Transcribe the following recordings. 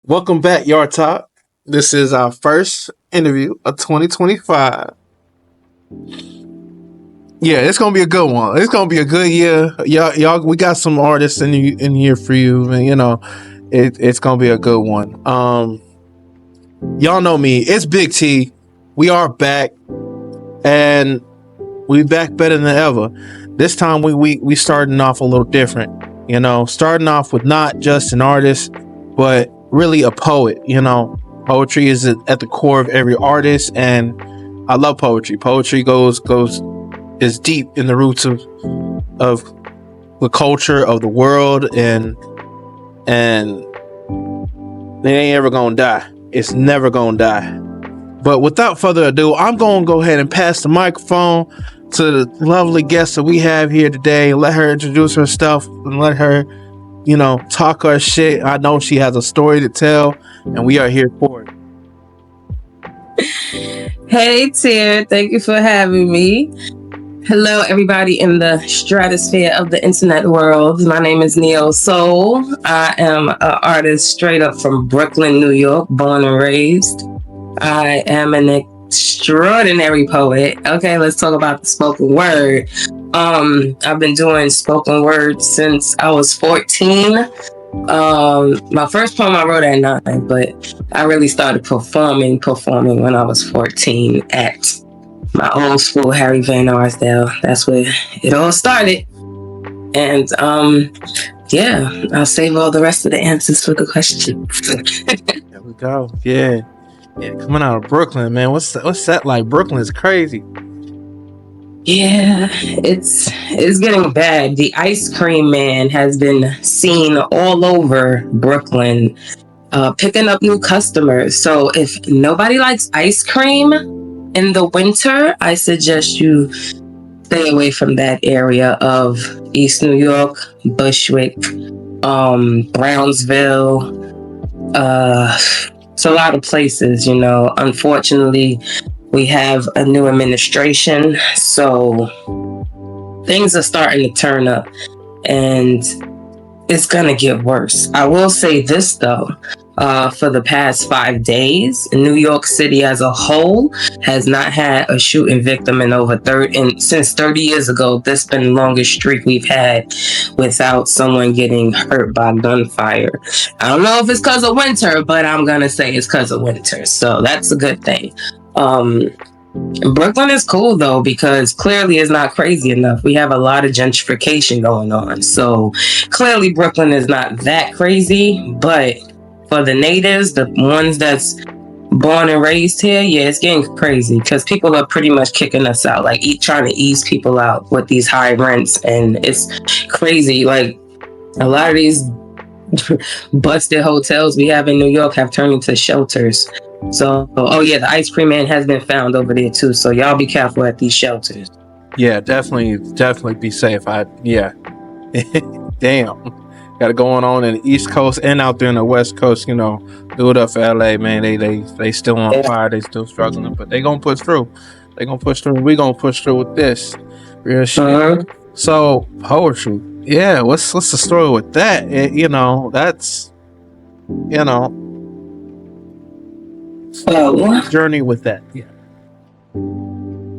Welcome back, Yard Talk. This is our first interview of 2025. Yeah, it's gonna be a good one. It's gonna be a good year. Y'all, we got some artists in here for you, and it's gonna be a good one. Y'all know me. It's Big T. We are back, and we back better than ever. This time we starting off a little different. Starting off with not just an artist, but really a poet. Poetry is at the core of every artist, and I love poetry. Poetry goes is deep in the roots of the culture of the world, and it ain't ever gonna die. It's never gonna die. But without further ado, I'm gonna go ahead and pass the microphone to the lovely guest that we have here today. Let her introduce herself and let her talk her shit. I know she has a story to tell, and we are here for it. Hey, Tier. Thank you for having me. Hello, everybody in the stratosphere of the internet world. My name is Neo Soul. I am an artist straight up from Brooklyn, New York, born and raised. I am an extraordinary poet. Okay, let's talk about the spoken word. I've been doing spoken word since I was 14. My first poem I wrote at 9, but I really started performing when I was 14 at my old school, Harry Van Arsdale. That's where it all started. And yeah, I'll save all the rest of the answers for the questions. There we go. Yeah, coming out of Brooklyn, man. What's that like? Brooklyn is crazy. Yeah, it's getting bad. The ice cream man has been seen all over Brooklyn, picking up new customers. So if nobody likes ice cream in the winter, I suggest you stay away from that area of East New York, Bushwick, Brownsville. It's a lot of places, Unfortunately, we have a new administration, so things are starting to turn up, and it's gonna get worse. I will say this though, for the past 5 days, New York City as a whole has not had a shooting victim in since 30 years ago. This has been the longest streak we've had without someone getting hurt by gunfire. I don't know if it's because of winter, but I'm gonna say it's because of winter, so that's a good thing. Brooklyn is cool though, because clearly it's not crazy enough. We have a lot of gentrification going on, so clearly Brooklyn is not that crazy. But for the natives, the ones that's born and raised here, yeah, it's getting crazy because people are pretty much kicking us out, like trying to ease people out with these high rents, and it's crazy. Like a lot of these busted hotels we have in New York have turned into shelters. So, the ice cream man has been found over there too. So y'all be careful at these shelters. Yeah, definitely be safe. Damn, got it going on in the East Coast and out there in the West Coast. Do it up for LA, man. They still on fire. They still struggling, but they gonna push through. We gonna push through with this real shit. Uh-huh. So poetry, yeah. What's the story with that? That's journey with that. Yeah,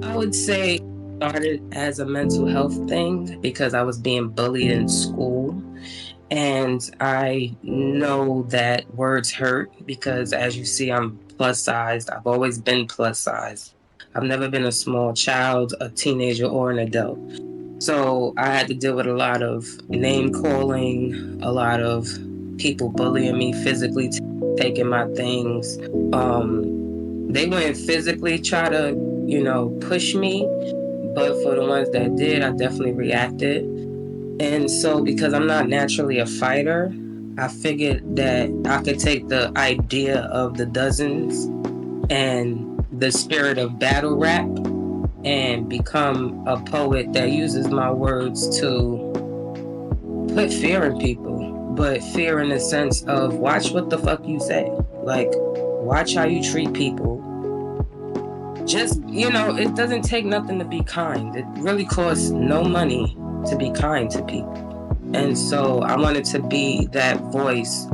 I would say it started as a mental health thing because I was being bullied in school, and I know that words hurt because, as you see, I'm plus sized. I've always been plus sized. I've never been a small child, a teenager, or an adult. So I had to deal with a lot of name calling, a lot of people bullying me, physically taking my things. They wouldn't physically try to, push me, but for the ones that did, I definitely reacted. And so because I'm not naturally a fighter, I figured that I could take the idea of the dozens and the spirit of battle rap and become a poet that uses my words to put fear in people, but fear in the sense of watch what the fuck you say. Like, watch how you treat people. Just, it doesn't take nothing to be kind. It really costs no money to be kind to people. And so I wanted to be that voice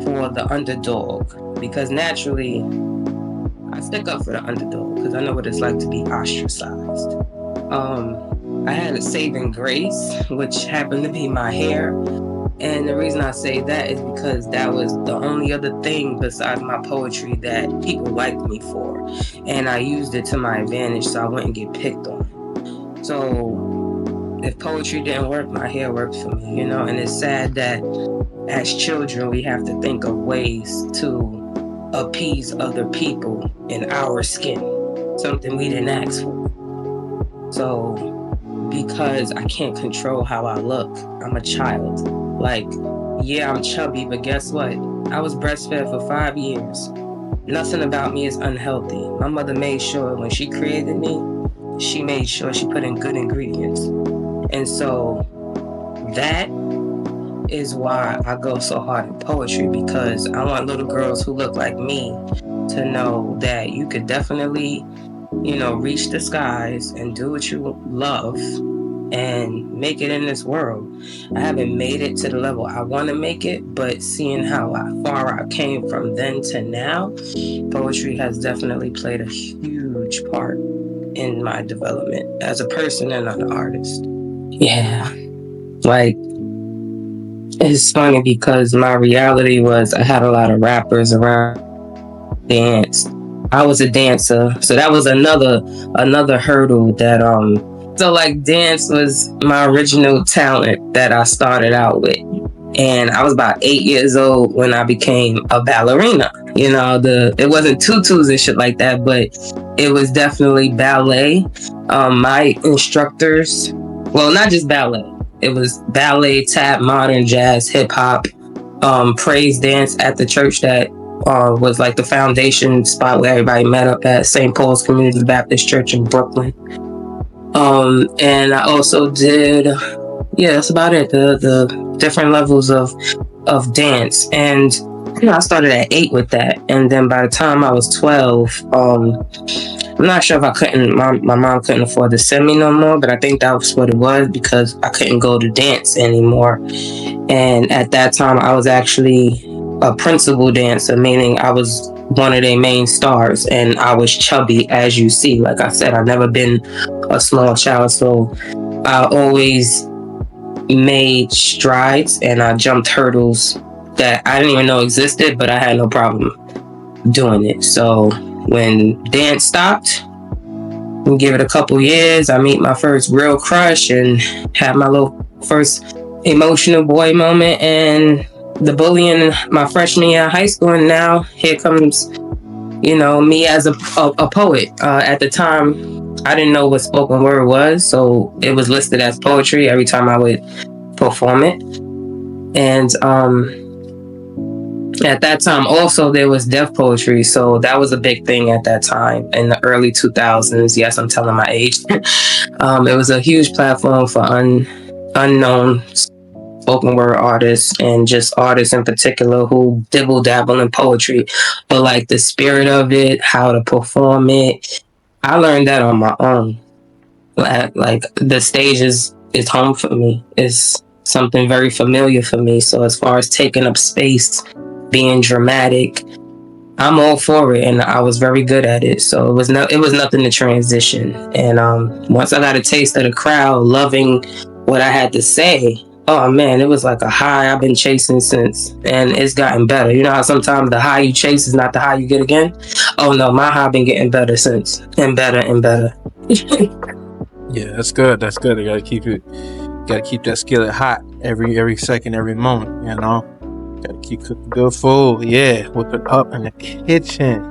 for the underdog, because naturally I stick up for the underdog because I know what it's like to be ostracized. I had a saving grace, which happened to be my hair. And the reason I say that is because that was the only other thing besides my poetry that people liked me for. And I used it to my advantage so I wouldn't get picked on. So if poetry didn't work, my hair worked for me, you know? And it's sad that as children, we have to think of ways to appease other people in our skin, something we didn't ask for. So because I can't control how I look, I'm a child. Like, yeah, I'm chubby, but guess what? I was breastfed for 5 years. Nothing about me is unhealthy. My mother made sure when she created me, she made sure she put in good ingredients. And so that is why I go so hard in poetry, because I want little girls who look like me to know that you could definitely, you know, reach the skies and do what you love and make it in this world. I haven't made it to the level I want to make it, but seeing how far I came from then to now, poetry has definitely played a huge part in my development as a person and an artist. Yeah, like, it's funny because my reality was I had a lot of rappers around dance. I was a dancer, so that was another hurdle that so like dance was my original talent that I started out with. And I was about 8 years old when I became a ballerina. You know, it wasn't tutus and shit like that, but it was definitely ballet. My instructors, well, not just ballet. It was ballet, tap, modern, jazz, hip hop, praise dance at the church that was like the foundation spot where everybody met up at St. Paul's Community Baptist Church in Brooklyn. And I also did, yeah, that's about it. The different levels of dance. And you know, I started at 8 with that. And then by the time I was 12, I'm not sure if my mom couldn't afford to send me no more, but I think that was what it was, because I couldn't go to dance anymore. And at that time, I was actually a principal dancer, meaning I was one of their main stars, and I was chubby, as you see. Like I said, I've never been a small child, so I always made strides and I jumped hurdles that I didn't even know existed, but I had no problem doing it. So when dance stopped, we give it a couple years, I meet my first real crush and have my little first emotional boy moment, and the bullying my freshman year of high school, and now here comes, you know, me as a poet. At the time, I didn't know what spoken word was, so it was listed as poetry every time I would perform it. And at that time also there was deaf poetry, so that was a big thing at that time in the early 2000s. Yes, I'm telling my age. It was a huge platform for unknown spoken word artists, and just artists in particular who dibble dabble in poetry, but like the spirit of it, how to perform it, I learned that on my own. Like the stage is home for me. It's something very familiar for me. So as far as taking up space, being dramatic, I'm all for it, and I was very good at it. So it was nothing to transition. And once I got a taste of the crowd loving what I had to say, oh man, it was like a high I've been chasing since, and it's gotten better. You know how sometimes the high you chase is not the high you get again? Oh no, my high been getting better since, and better and better. Yeah, that's good. That's good. You gotta keep that skillet hot every second, every moment, you know. Gotta keep cooking good food. Yeah, whip it up in the kitchen.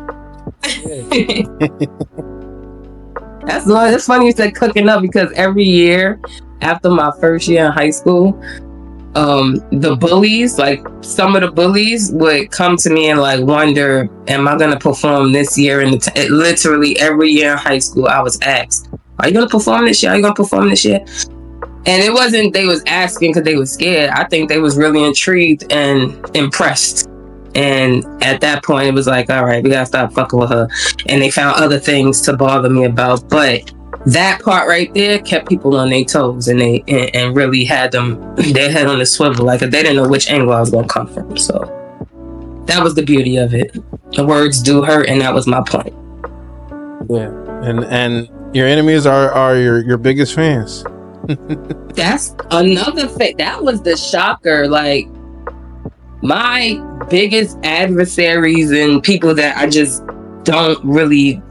That's funny you said cooking up, because every year after my first year in high school, the bullies, like some of the bullies would come to me and like wonder, am I gonna perform this year? And literally every year in high school I was asked, are you gonna perform this year? Are you gonna perform this year? And it wasn't they was asking because they was scared. I think they was really intrigued and impressed. And at that point it was like, all right, we gotta stop fucking with her. And they found other things to bother me about, but that part right there kept people on their toes, and really had them their head on the swivel, like they didn't know which angle I was gonna come from. So that was the beauty of it. The words do hurt, and that was my point. Yeah, and your enemies are your biggest fans. That's another thing. That was the shocker. Like, my biggest adversaries and people that I just don't really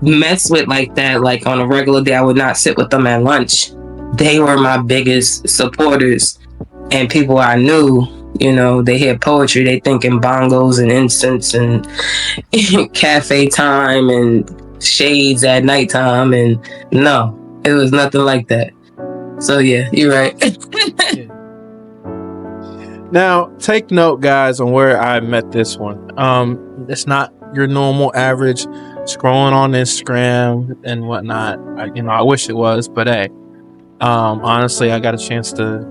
mess with like that, like on a regular day, I would not sit with them at lunch. They were my biggest supporters, and people I knew, you know, they hear poetry, they thinking bongos and incense and cafe time and shades at nighttime, and no, it was nothing like that. So yeah, you're right. Now, take note, guys, on where I met this one. It's not your normal average scrolling on Instagram and whatnot. I wish it was, but hey, honestly, I got a chance to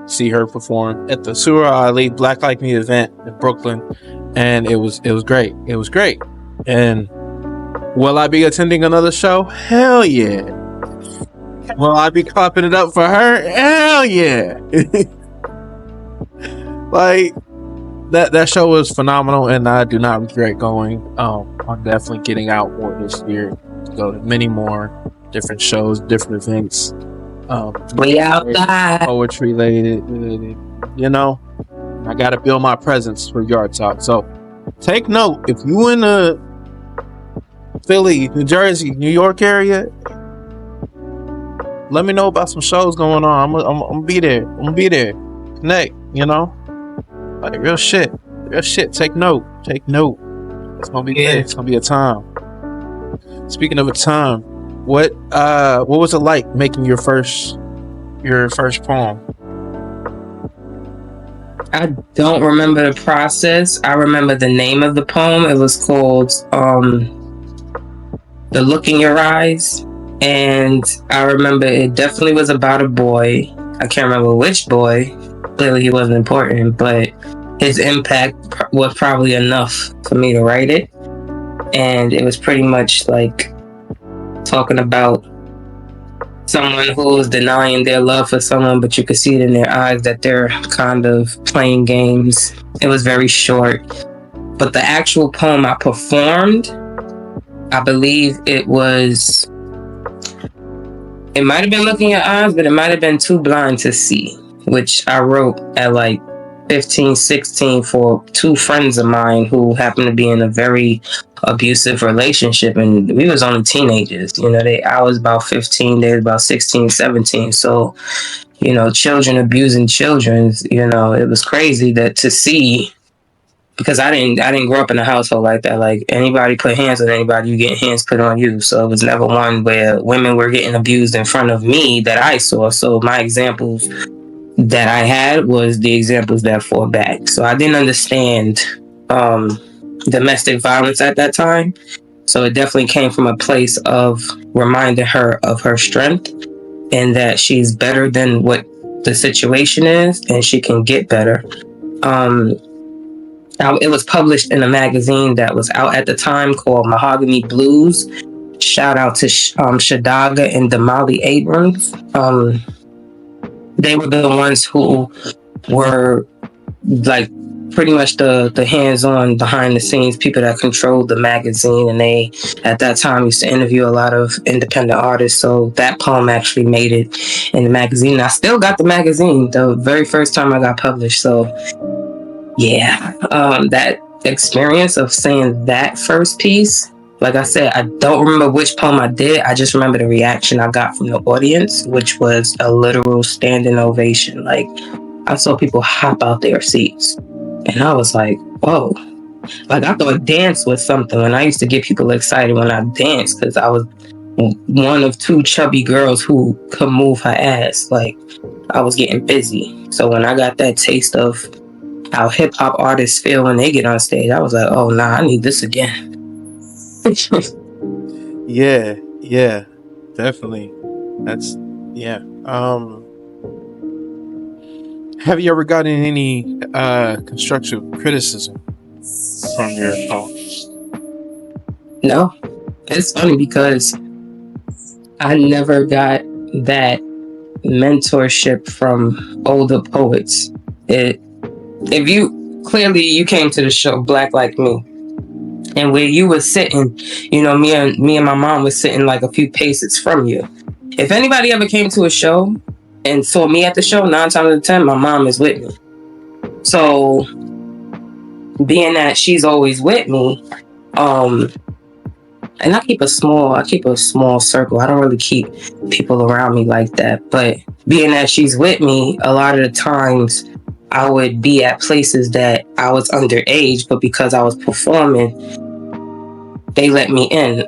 see her perform at the Sura Ali Black Like Me event in Brooklyn, and it was great. It was great. And will I be attending another show? Hell yeah. Will I be clapping it up for her? Hell yeah. Like, that show was phenomenal, and I do not regret going. I'm definitely getting out more this year to go to many more different shows, different events. We outside. Poetry related, you know. I gotta build my presence for Yard Talk. So take note, if you in the Philly, New Jersey, New York area, let me know about some shows going on. I'm gonna be there. I'm gonna be there. Connect, you know. Like, real shit. Take note. It's gonna be good. It's gonna be a time. Speaking of a time, what was it like making your first poem? I don't remember the process. I remember the name of the poem. It was called The Look in Your Eyes. And I remember it definitely was about a boy. I can't remember which boy. Clearly he wasn't important, but his impact was probably enough for me to write it. And it was pretty much like talking about someone who was denying their love for someone, but you could see it in their eyes that they're kind of playing games. It was very short. But the actual poem I performed, I believe it might have been Looking in Your Eyes, but it might have been Too Blind to See, which I wrote at like 15, 16 for two friends of mine who happened to be in a very abusive relationship, and we was only teenagers. You know, I was about 15, they was about 16, 17. So, you know, children abusing children, you know, it was crazy that to see, because I didn't grow up in a household like that. Like, anybody put hands on anybody, you get hands put on you. So it was never one where women were getting abused in front of me that I saw. So my examples that I had was the examples that fought back. So I didn't understand domestic violence at that time. So it definitely came from a place of reminding her of her strength and that she's better than what the situation is and she can get better. It was published in a magazine that was out at the time called Mahogany Blues. Shout out to Shadaga and Damali Abrams. They were the ones who were like pretty much the hands-on behind the scenes people that controlled the magazine, and they at that time used to interview a lot of independent artists. So that poem actually made it in the magazine. I still got the magazine the very first time I got published. So yeah, that experience of saying that first piece, like I said, I don't remember which poem I did. I just remember the reaction I got from the audience, which was a literal standing ovation. Like, I saw people hop out their seats. And I was like, whoa. Like, I thought dance was something. And I used to get people excited when I danced because I was one of two chubby girls who could move her ass. Like, I was getting busy. So when I got that taste of how hip-hop artists feel when they get on stage, I was like, oh, nah, I need this again. Yeah, definitely. That's, yeah. Have you ever gotten any constructive criticism from your poems? No. It's funny because I never got that mentorship from older poets. If you clearly you came to the show Black Like Me, and where you were sitting, you know, me and my mom was sitting like a few paces from you. If anybody ever came to a show and saw me at the show, 9 times out of 10, my mom is with me. So being that she's always with me, and I keep a small circle. I don't really keep people around me like that. But being that she's with me, a lot of the times I would be at places that I was underage, but because I was performing, they let me in.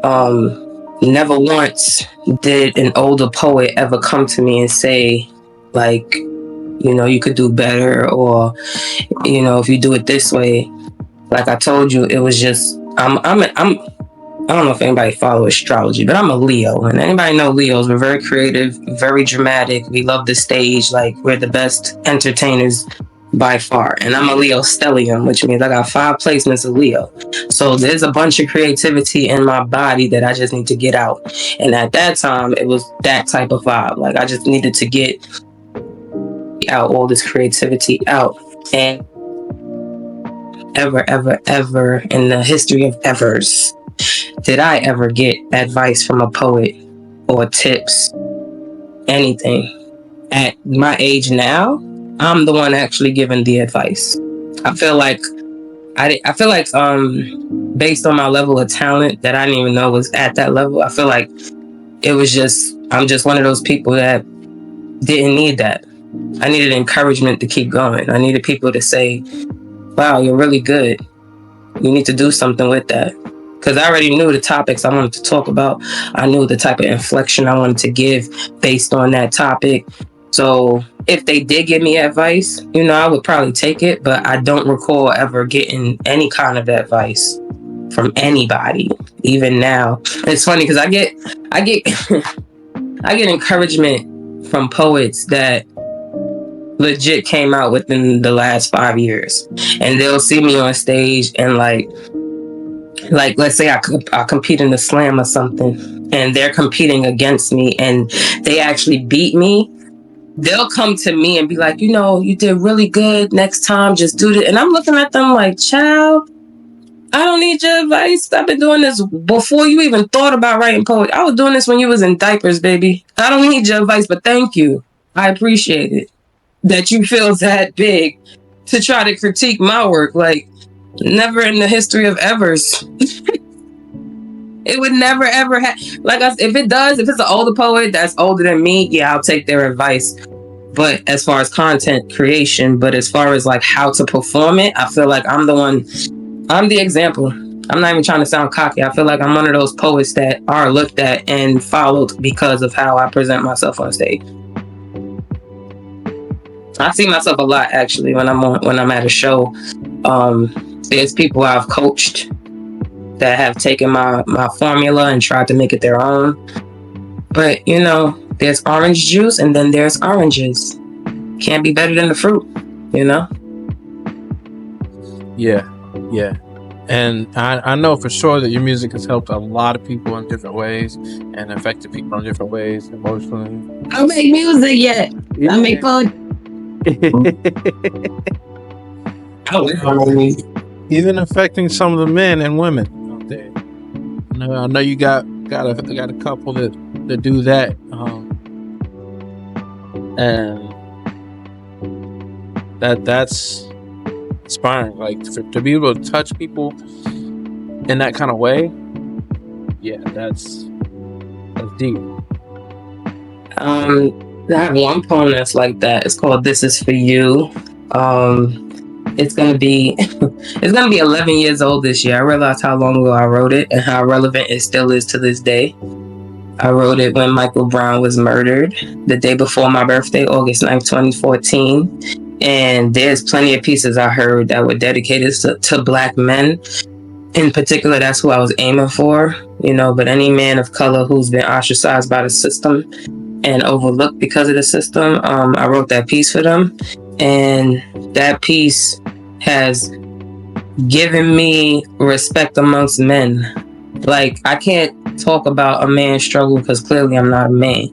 Never once did an older poet ever come to me and say, like, you know, you could do better, or, you know, if you do it this way. Like I told you, it was just I don't know if anybody follows astrology, but I'm a Leo, and anybody know Leos. We're very creative, very dramatic. We love the stage. Like, we're the best entertainers by far. And I'm a Leo stellium, which means I got 5 placements of Leo. So there's a bunch of creativity in my body that I just need to get out. And at that time, it was that type of vibe. Like, I just needed to get out all this creativity out. And ever in the history of evers, did I ever get advice from a poet or tips, anything? At my age now, I'm the one actually giving the advice. I feel like based on my level of talent that I didn't even know was at that level, I feel like I'm just one of those people that didn't need that. I needed encouragement to keep going. I needed people to say, wow, you're really good. You need to do something with that. Because I already knew the topics I wanted to talk about. I knew the type of inflection I wanted to give based on that topic. So if they did give me advice, you know, I would probably take it, but I don't recall ever getting any kind of advice from anybody, even now. It's funny because I get I get encouragement from poets that legit came out within the last 5 years, and they'll see me on stage and like let's say I compete in the slam or something, and they're competing against me and they actually beat me. They'll come to me and be like, you know, you did really good, next time just do it. And I'm looking at them like, child, I don't need your advice. I've been doing this before you even thought about writing poetry. I was doing this when you was in diapers, baby. I don't need your advice, but thank you. I appreciate it that you feel that big to try to critique my work. Like, never in the history of evers. It would never ever like, if it's an older poet that's older than me, yeah, I'll take their advice. But as far as content creation, but as far as like how to perform it, I feel like I'm the example. I'm not even trying to sound cocky. I feel like I'm one of those poets that are looked at and followed because of how I present myself on stage. I see myself a lot actually when I'm at a show. There's people I've coached that have taken my formula and tried to make it their own. But you know, there's orange juice and then there's oranges. Can't be better than the fruit, you know? Yeah. And I know for sure that your music has helped a lot of people in different ways and affected people in different ways emotionally. I don't make music yet. Yeah. I make fun. Even affecting some of the men and women out there. I know you got a couple that do that, and that's inspiring. Like to be able to touch people in that kind of way. Yeah, that's deep. I have one poem that's like that. It's called "This Is For You." It's gonna be 11 years old this year. I realized how long ago I wrote it and how relevant it still is to this day. I wrote it when Michael Brown was murdered, the day before my birthday, August 9th, 2014. And there's plenty of pieces I heard that were dedicated to Black men. In particular, that's who I was aiming for, you know, but any man of color who's been ostracized by the system and overlooked because of the system, I wrote that piece for them. And that piece has given me respect amongst men. Like, I can't talk about a man's struggle because clearly I'm not a man.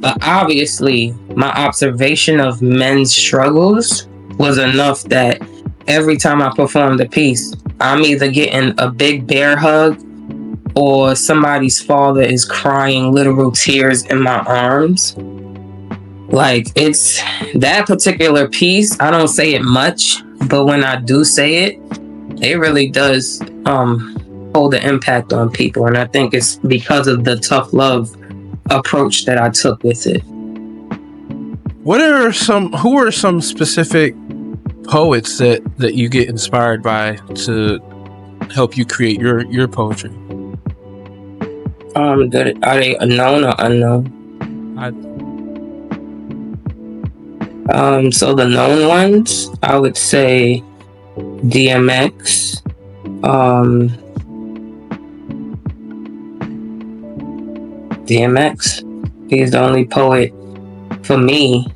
But obviously, my observation of men's struggles was enough that every time I perform the piece, I'm either getting a big bear hug or somebody's father is crying literal tears in my arms. Like, it's that particular piece, I don't say it much, but when I do say it, it really does hold an impact on people. And I think it's because of the tough love approach that I took with it. Who are some specific poets that you get inspired by to help you create your poetry? Are they known or unknown? So the known ones, I would say DMX. DMX. He's the only poet for me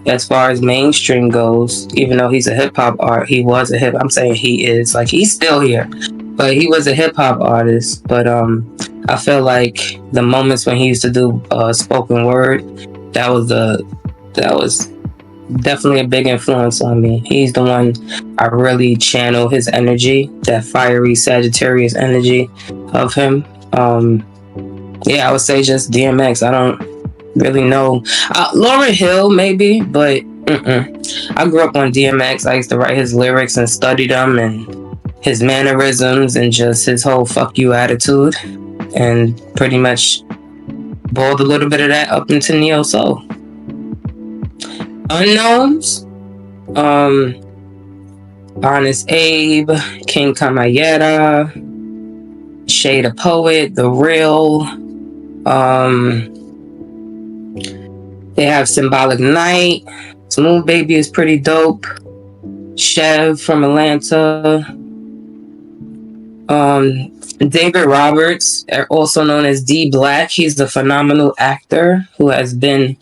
as far as mainstream goes. Even though he's a hip hop I'm saying he is, like, he's still here, but he was a hip hop artist. But I feel like the moments when he used to do spoken word, that was definitely a big influence on me. He's the one I really channel his energy, that fiery Sagittarius energy of him. Yeah, I would say just DMX. I don't really know. Lauryn Hill, maybe, but I grew up on DMX. I used to write his lyrics and study them and his mannerisms and just his whole fuck you attitude, and pretty much boiled a little bit of that up into neo soul. Unknowns, Honest Abe, King Kamayera, Shay the Poet, The Real. They have Symbolic Night. Smooth Baby is pretty dope. Chev from Atlanta. David Roberts, also known as D Black. He's a phenomenal actor who has been,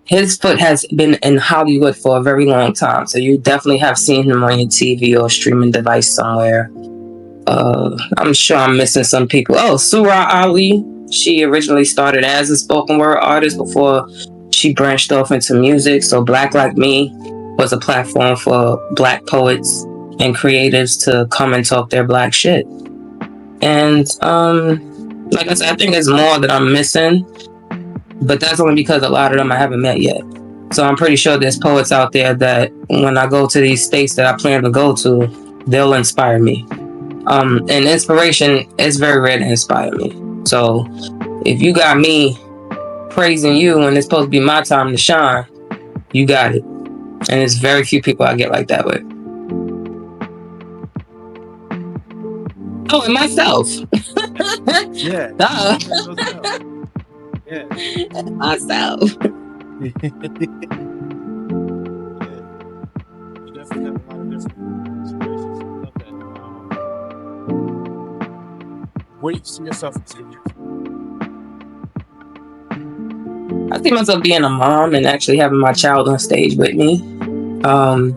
his foot has been in Hollywood for a very long time. So you definitely have seen him on your TV or streaming device somewhere. I'm sure I'm missing some people. Oh, Sura Ali. She originally started as a spoken word artist before she branched off into music. So Black Like Me was a platform for Black poets and creatives to come and talk their Black shit. And like I said, I think there's more that I'm missing, but that's only because a lot of them I haven't met yet. So I'm pretty sure there's poets out there that when I go to these states that I plan to go to, they'll inspire me. And inspiration is very rare to inspire me. So if you got me praising you when it's supposed to be my time to shine, you got it. And there's very few people I get like that with. Oh, and myself. Yeah. Duh. Yeah. Myself. You definitely have a lot of different situations. I love that. Where do you see yourself in 10 years? I see myself being a mom and actually having my child on stage with me. I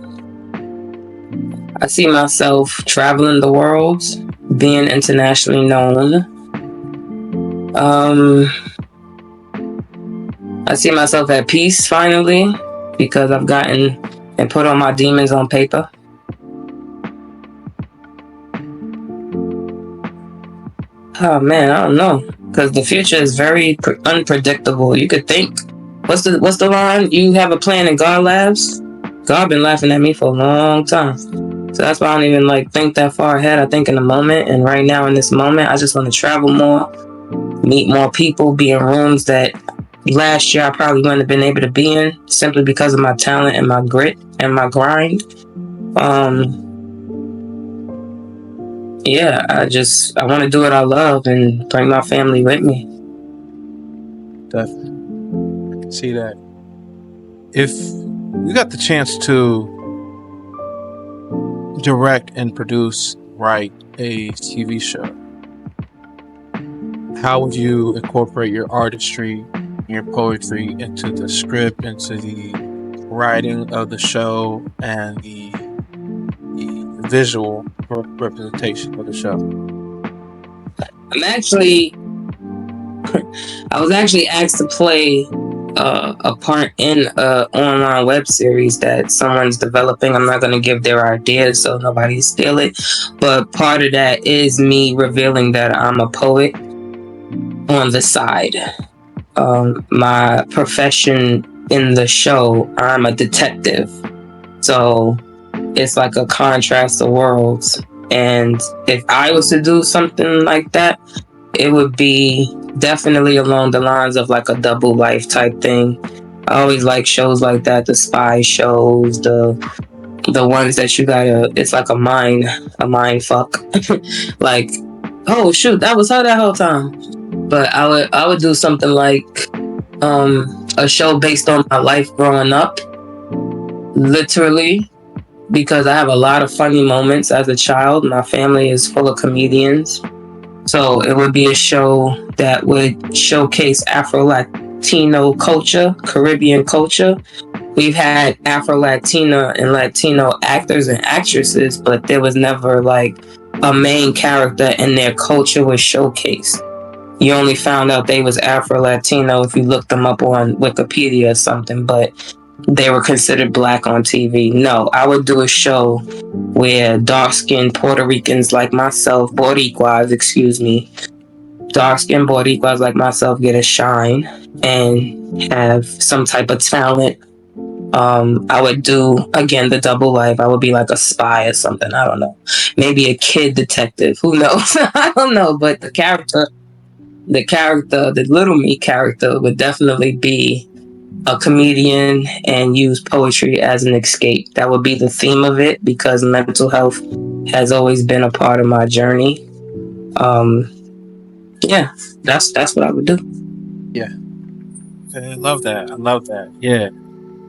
see myself traveling the world, being internationally known. I see myself at peace finally, because I've gotten and put all my demons on paper. Oh man, I don't know, because the future is very unpredictable. You could think, what's the line? You have a plan and God laughs. God been laughing at me for a long time, so that's why I don't even think that far ahead. I think in the moment, and right now in this moment, I just want to travel more, meet more people, be in rooms that last year I probably wouldn't have been able to be in, simply because of my talent and my grit and my grind. Yeah, I want to do what I love and bring my family with me. Definitely. I can see that. If you got the chance to direct and write a TV show, how would you incorporate your artistry, your poetry into the script, into the writing of the show, and the visual representation of the show? I was actually asked to play a part in a online web series that someone's developing. I'm not going to give their ideas so nobody steal it, but part of that is me revealing that I'm a poet on the side. My profession in the show, I'm a detective, so it's like a contrast of worlds. And if I was to do something like that, it would be definitely along the lines of like a double life type thing. I always like shows like that, the spy shows, the ones that you gotta, it's like a mind fuck. Like, oh shoot, that was her that whole time. But I would do something like a show based on my life growing up, literally, because I have a lot of funny moments as a child. My family is full of comedians. So it would be a show that would showcase Afro-Latino culture, Caribbean culture. We've had Afro-Latina and Latino actors and actresses, but there was never like a main character and their culture was showcased. You only found out they was Afro-Latino if you looked them up on Wikipedia or something, but they were considered black on TV. No, I would do a show where dark-skinned Puerto Ricans like myself, Boricuas, dark-skinned Boricuas like myself get a shine and have some type of talent. I would do, again, the double life. I would be like a spy or something. I don't know. Maybe a kid detective. Who knows? I don't know. But the little me character would definitely be a comedian and use poetry as an escape. That would be the theme of it, because mental health has always been a part of my journey. Yeah, that's what I would do. Yeah, I love that. Yeah,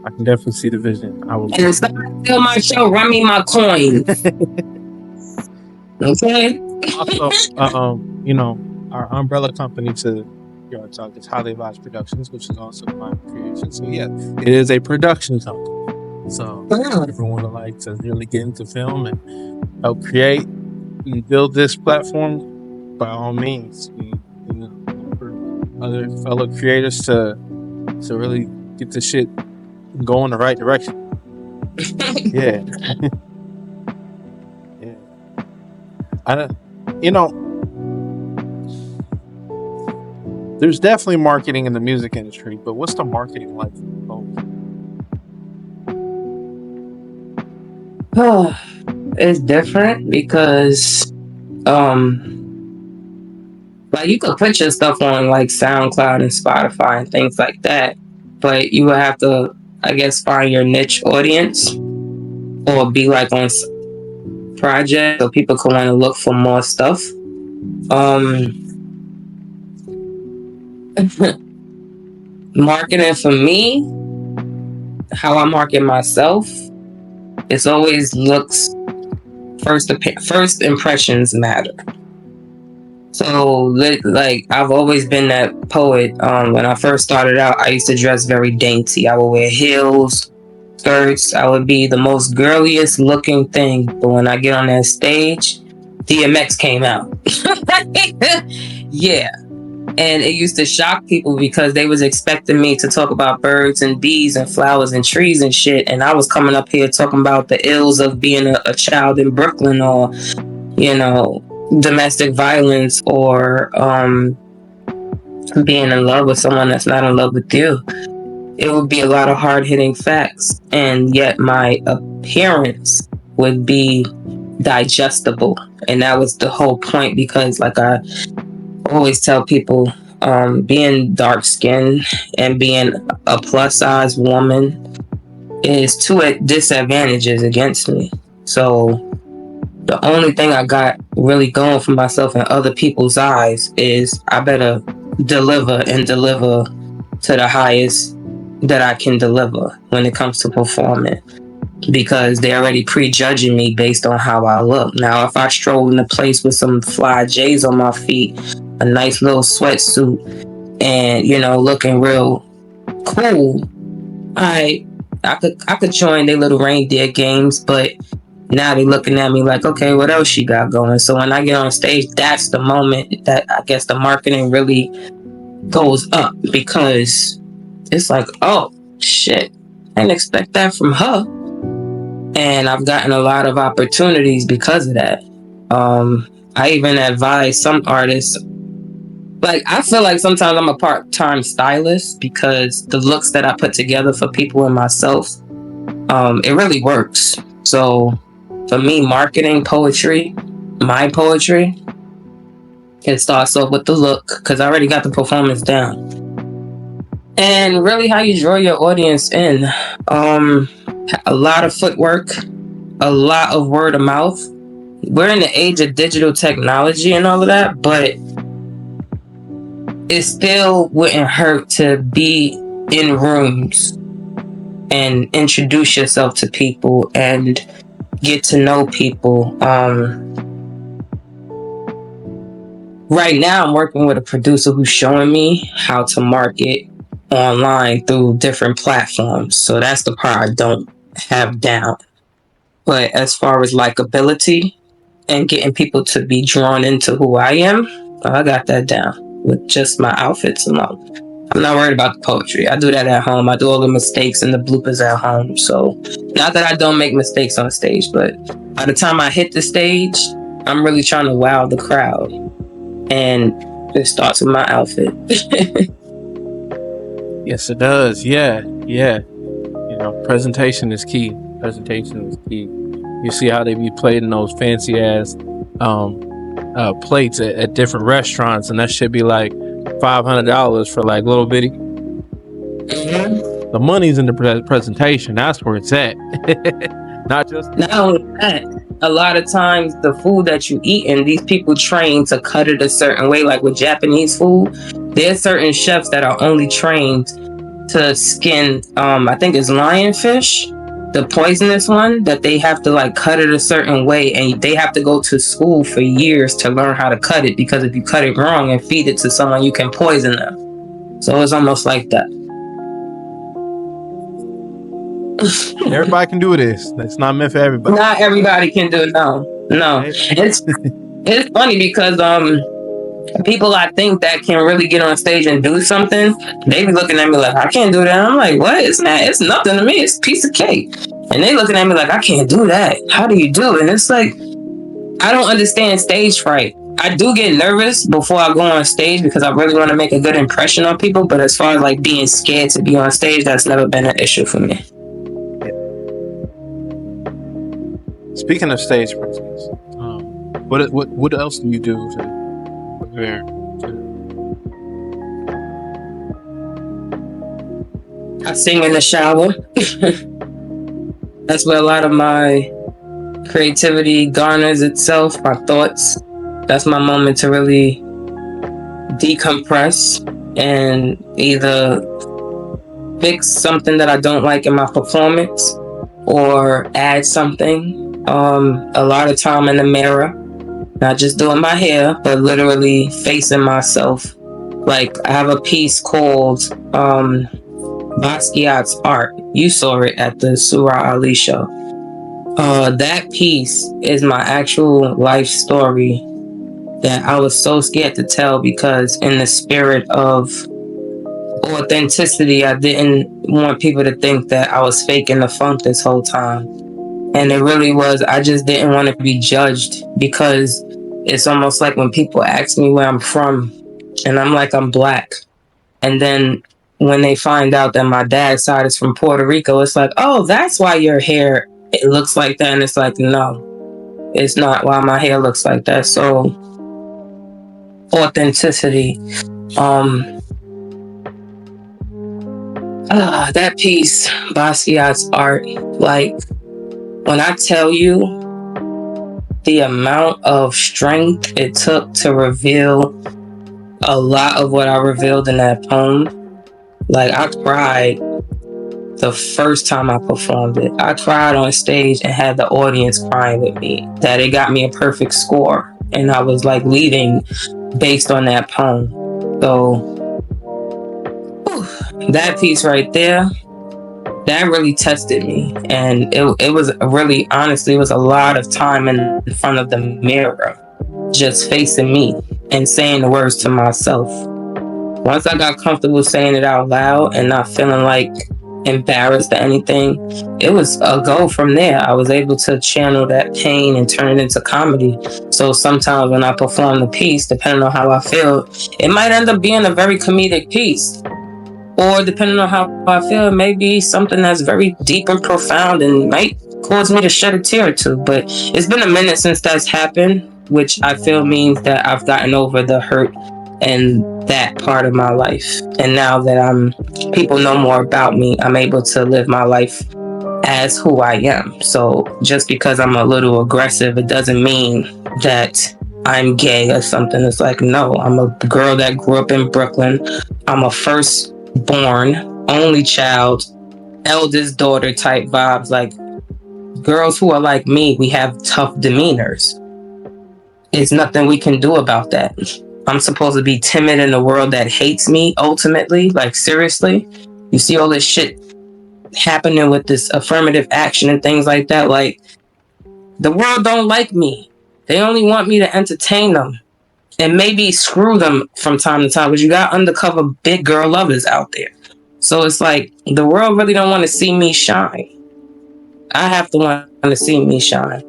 I can definitely see the vision. I will. And it's not still my show. Run me my coin. Okay. Also, our umbrella company to Yard Talk is Highly Advised Productions, which is also my creation. So yeah, it is a production company. So if everyone would like to really get into film and help create and build this platform, by all means, for other fellow creators to really get the shit go in the right direction. Yeah. Yeah. There's definitely marketing in the music industry, but what's the marketing like for both? It's different because like you could put your stuff on like SoundCloud and Spotify and things like that, but you would have to, I guess, find your niche audience or be like on project so people can want to look for more stuff. Marketing for me, how I market myself, it's always looks first impressions matter. So like I've always been that poet. When I first started out, I used to dress very dainty. I would wear heels, skirts. I would be the most girliest looking thing. But when I get on that stage, DMX came out. Yeah. And it used to shock people because they was expecting me to talk about birds and bees and flowers and trees and shit. And I was coming up here talking about the ills of being a child in Brooklyn, or, domestic violence, or being in love with someone that's not in love with you. It would be a lot of hard-hitting facts. And yet my appearance would be digestible. And that was the whole point, because like I always tell people, being dark-skinned and being a plus-size woman is two disadvantages against me. So the only thing I got really going for myself in other people's eyes is I better deliver to the highest that I can deliver when it comes to performing, because they're already prejudging me based on how I look. Now, if I stroll in a place with some fly J's on my feet, a nice little sweatsuit, and looking real cool, I could join their little reindeer games. But now they looking at me like, okay, what else she got going? So when I get on stage, that's the moment that I guess the marketing really goes up, because it's like, oh shit, I didn't expect that from her. And I've gotten a lot of opportunities because of that. I even advise some artists. Like, I feel like sometimes I'm a part-time stylist because the looks that I put together for people and myself, it really works. So for me, marketing poetry, my poetry, it starts off with the look because I already got the performance down. And really how you draw your audience in. A lot of footwork, a lot of word of mouth. We're in the age of digital technology and all of that, but it still wouldn't hurt to be in rooms and introduce yourself to people and get to know people. Right now I'm working with a producer who's showing me how to market online through different platforms. So that's the part I don't have down. But as far as likability and getting people to be drawn into who I am, I got that down with just my outfits alone. I'm not worried about the poetry. I do that at home. I do all the mistakes and the bloopers at home. So not that I don't make mistakes on stage, but by the time I hit the stage, I'm really trying to wow the crowd. And it starts with my outfit. Yes, it does. Yeah. You know, presentation is key. Presentation is key. You see how they be plating those fancy ass plates at different restaurants, and that should be like $500 for like little bitty. Mm-hmm. The money's in the presentation. That's where it's at. Not only that, a lot of times the food that you eat, and these people train to cut it a certain way. Like with Japanese food, there's certain chefs that are only trained to skin, I think it's lionfish, the poisonous one, that they have to like cut it a certain way, and they have to go to school for years to learn how to cut it, because if you cut it wrong and feed it to someone, you can poison them. So it's almost like that. Everybody can do this. It's not meant for everybody. Not everybody can do it. No. It's funny because people I think that can really get on stage and do something, they be looking at me like, I can't do that. I'm like, what? It's nothing to me. It's a piece of cake. And they looking at me like, I can't do that. How do you do it? And it's like, I don't understand stage fright. I do get nervous before I go on stage because I really want to make a good impression on people. But as far as like being scared to be on stage, that's never been an issue for me. Speaking of stage presence, what else do you do to prepare? I sing in the shower. That's where a lot of my creativity garners itself, my thoughts. That's my moment to really decompress and either fix something that I don't like in my performance or add something. A lot of time in the mirror, not just doing my hair, but literally facing myself. Like, I have a piece called Basquiat's Art. You saw it at the Sura Ali show. That piece is my actual life story that I was so scared to tell, because in the spirit of authenticity, I didn't want people to think that I was faking the funk this whole time. And it really was, I just didn't want to be judged, because it's almost like when people ask me where I'm from and I'm like, I'm black. And then when they find out that my dad's side is from Puerto Rico, it's like, oh, that's why your hair, it looks like that. And it's like, no, it's not why my hair looks like that. So authenticity. That piece, Basquiat's Art, like, when I tell you the amount of strength it took to reveal a lot of what I revealed in that poem, like, I cried the first time I performed it. I cried on stage and had the audience crying with me, that it got me a perfect score. And I was like leaving based on that poem. So that piece right there, that really tested me. And it was really, honestly, it was a lot of time in front of the mirror, just facing me and saying the words to myself. once I got comfortable saying it out loud and not feeling like embarrassed or anything, it was a go from there. I was able to channel that pain and turn it into comedy. So sometimes when I perform the piece, depending on how I feel, it might end up being a very comedic piece. Or depending on how I feel, it may be something that's very deep and profound and might cause me to shed a tear or two. But it's been a minute since that's happened, which I feel means that I've gotten over the hurt and that part of my life. And now that people know more about me, I'm able to live my life as who I am. So just because I'm a little aggressive, it doesn't mean that I'm gay or something. It's like, no, I'm a girl that grew up in Brooklyn. I'm a firstborn, only child, eldest daughter type vibes. Like, girls who are like me, we have tough demeanors. There's nothing we can do about that. I'm supposed to be timid in a world that hates me ultimately. Like, seriously? You see all this shit happening with this affirmative action and things like that. Like, the world don't like me. They only want me to entertain them and maybe screw them from time to time, because you got undercover big girl lovers out there. So it's like, the world really don't want to see me shine. I have to want to see me shine.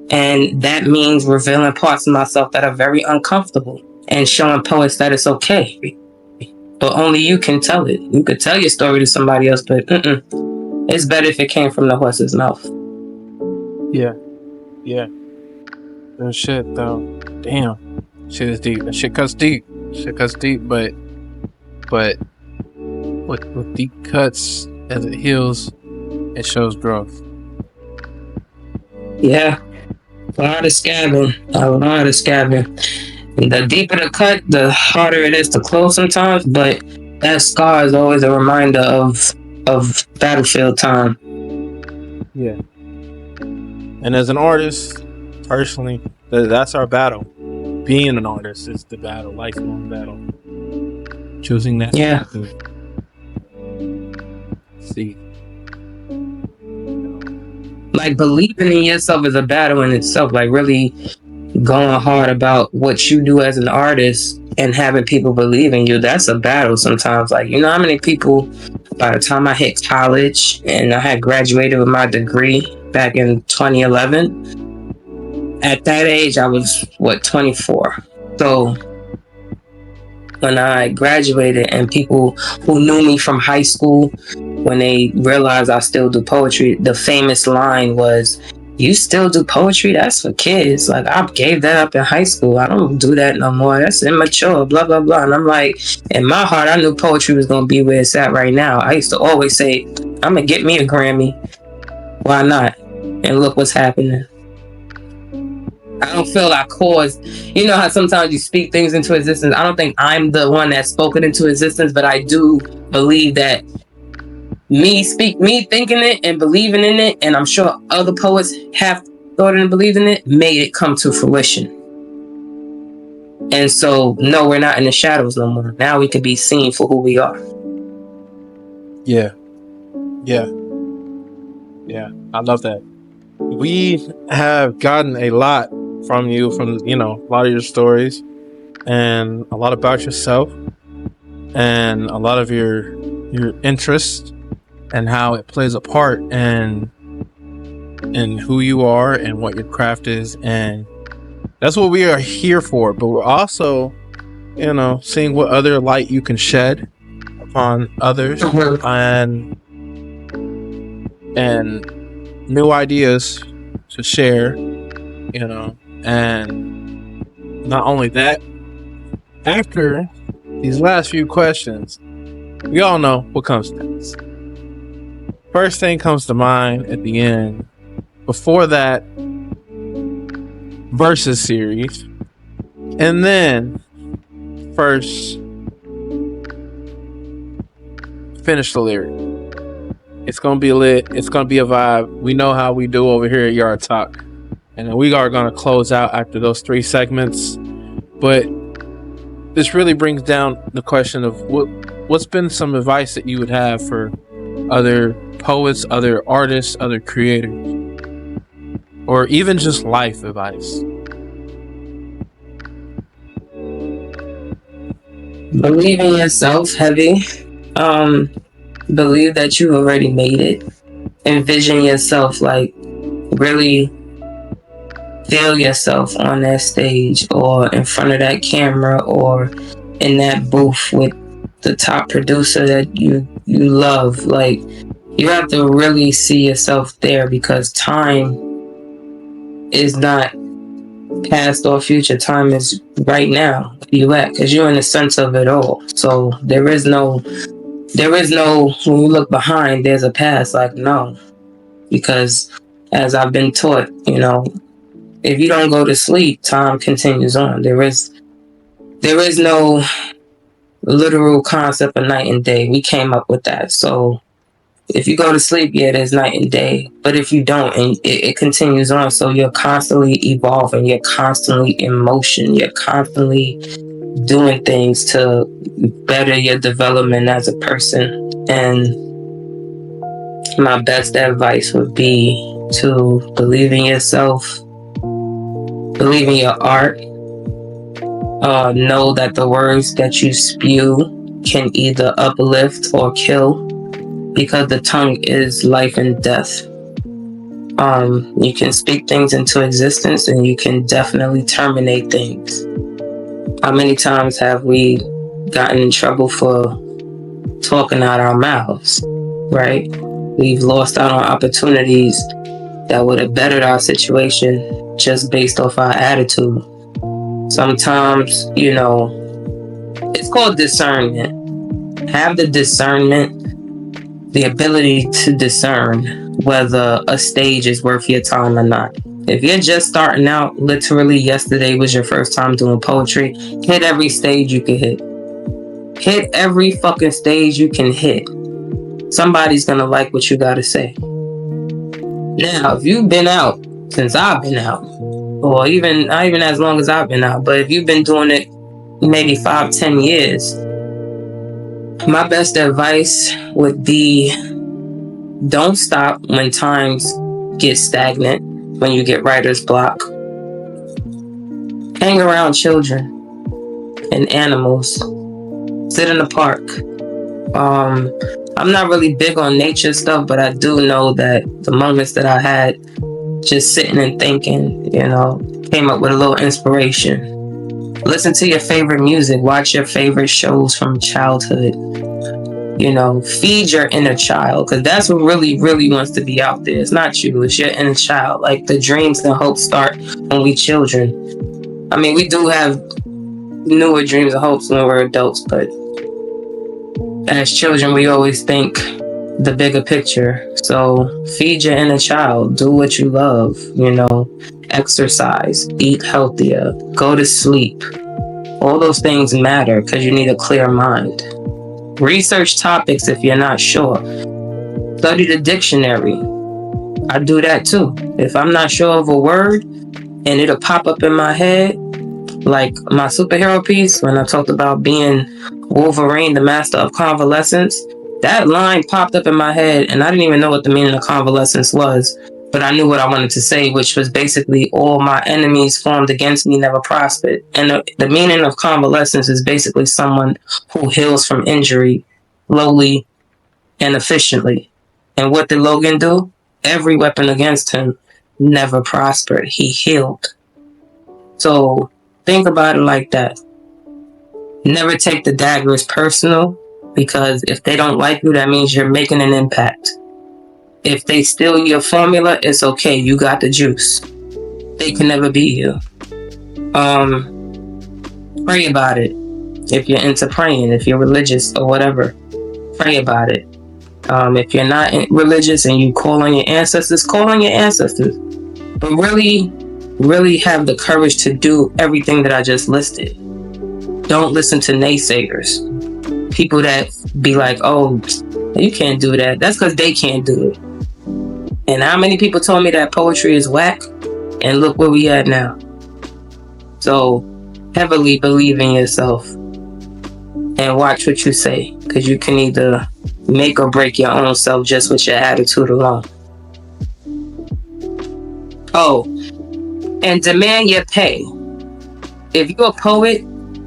And that means revealing parts of myself that are very uncomfortable and showing poets that it's okay. But only you can tell it. You could tell your story to somebody else, but it's better if it came from the horse's mouth. Yeah. That shit though. Damn. Shit is deep. That shit cuts deep. But with deep cuts, as it heals, it shows growth. Yeah. A lot of scabbing. The deeper the cut, the harder it is to close sometimes, but that scar is always a reminder of battlefield time. Yeah. And as an artist, personally, that's our battle. Being an artist is the battle, lifelong battle. Choosing that. Yeah. See. Like, believing in yourself is a battle in itself. Like, really going hard about what you do as an artist and having people believe in you, that's a battle sometimes. Like, you know how many people, by the time I hit college and I had graduated with my degree back in 2011, at that age I was 24. So when I graduated and people who knew me from high school, when they realized I still do poetry, the famous line was, "You still do poetry? That's for kids. Like, I gave that up in high school. I don't do that no more. That's immature, blah, blah, blah." And I'm like, in my heart, I knew poetry was going to be where it's at right now. I used to always say, I'm going to get me a Grammy. Why not? And look what's happening. I don't feel I caused, you know how sometimes you speak things into existence. I don't think I'm the one that spoke it into existence, but I do believe that me thinking it and believing in it, and I'm sure other poets have thought it and believed in it, made it come to fruition. And so, no, we're not in the shadows no more. Now we can be seen for who we are. Yeah. I love that. We have gotten a lot from you, from a lot of your stories, and a lot about yourself, and a lot of your interests, and how it plays a part in who you are and what your craft is. And that's what we are here for. But we're also, seeing what other light you can shed upon others, and new ideas to share, and not only that, after these last few questions, we all know what comes next. First thing comes to mind at the end, before that, versus series, and then first finish the lyric. It's gonna be lit. It's gonna be a vibe. We know how we do over here at Yard Talk, and we are gonna close out after those 3 segments. But this really brings down the question of what's been some advice that you would have for other poets, other artists, other creators, or even just life advice. Believe in yourself, heavy. Believe that you already made it. Envision yourself, like, really feel yourself on that stage or in front of that camera or in that booth with the top producer that you love. Like, you have to really see yourself there, because time is not past or future. Time is right now where you at, because you're in the sense of it all. So there is no, when you look behind, there's a past. Like, no, because as I've been taught, if you don't go to sleep, time continues on. There is no literal concept of night and day. We came up with that. So if you go to sleep, yeah, there's night and day. But if you don't, and it continues on, so you're constantly evolving. You're constantly in motion. You're constantly doing things to better your development as a person. And my best advice would be to believe in yourself, believe in your art. Know that the words that you spew can either uplift or kill, because the tongue is life and death. You can speak things into existence, and you can definitely terminate things. How many times have we gotten in trouble for talking out our mouths, right? We've lost out on opportunities that would have bettered our situation just based off our attitude. Sometimes, it's called discernment. Have the discernment, the ability to discern whether a stage is worth your time or not. If you're just starting out, literally yesterday was your first time doing poetry, hit every stage you can hit. Hit every fucking stage you can hit. Somebody's gonna like what you gotta say. Now, if you've been out since I've been out, or not even as long as I've been out, but if you've been doing it maybe 5-10 years, my best advice would be, don't stop when times get stagnant, when you get writer's block. Hang around children and animals. Sit in the park. I'm not really big on nature stuff, but I do know that the moments that I had just sitting and thinking, came up with a little inspiration. Listen to your favorite music. Watch your favorite shows from childhood. Feed your inner child, because that's what really, really wants to be out there. It's not you, it's your inner child. Like, the dreams and hopes start when we children. I mean, we do have newer dreams and hopes when we're adults, but as children, we always think the bigger picture. So feed your inner child, do what you love, exercise, eat healthier, go to sleep. All those things matter, because you need a clear mind. Research topics if you're not sure. Study the dictionary. I do that too. If I'm not sure of a word and it'll pop up in my head, like my superhero piece when I talked about being Wolverine, the master of convalescence, that line popped up in my head and I didn't even know what the meaning of convalescence was, but I knew what I wanted to say, which was basically all my enemies formed against me never prospered. And the meaning of convalescence is basically someone who heals from injury slowly and efficiently. And what did Logan do? Every weapon against him never prospered. He healed. So think about it like that. Never take the daggers personal, because if they don't like you, that means you're making an impact. If they steal your formula, it's okay. You got the juice. They can never beat you. Pray about it. If you're into praying, if you're religious or whatever, pray about it. If you're not religious and you call on your ancestors, call on your ancestors. But really, really have the courage to do everything that I just listed. Don't listen to naysayers. People that be like, oh, you can't do that. That's because they can't do it. And how many people told me that poetry is whack? And look where we at now. So heavily believe in yourself and watch what you say, because you can either make or break your own self just with your attitude alone. Oh, and demand your pay. If you're a poet,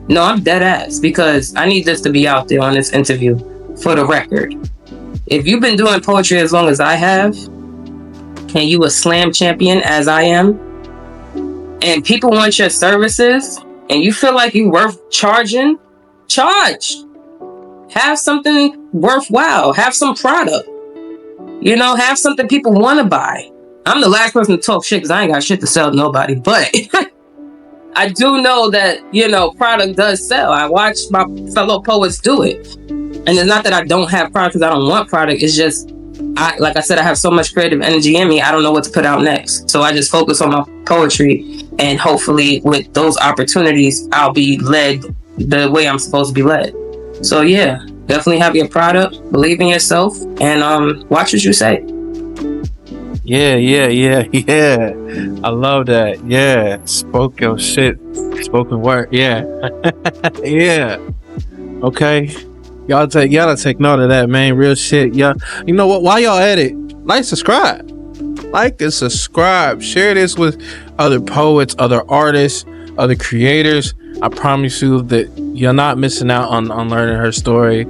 No, I'm dead ass, because I need this to be out there on this interview for the record. If you've been doing poetry as long as I have, and you a slam champion as I am, and people want your services, and you feel like you're worth charging, charge. Have something worthwhile. Have some product. You know, have something people want to buy. I'm the last person to talk shit because I ain't got shit to sell to nobody. But I do know that, you know, product does sell. I watch my fellow poets do it. And it's not that I don't have product because I don't want product. It's just, like I said, I have so much creative energy in me, I don't know what to put out next. So I just focus on my poetry. And hopefully with those opportunities, I'll be led the way I'm supposed to be led. So yeah, definitely have your product, believe in yourself, and watch what you say. Yeah. I love that. Yeah. Spoke your shit. Spoken word. Yeah. Yeah. Okay. Y'all take note of that, man. Real shit. Yeah. You know what? While y'all at it, like, subscribe. Like and subscribe. Share this with other poets, other artists, other creators. I promise you that you're not missing out on learning her story,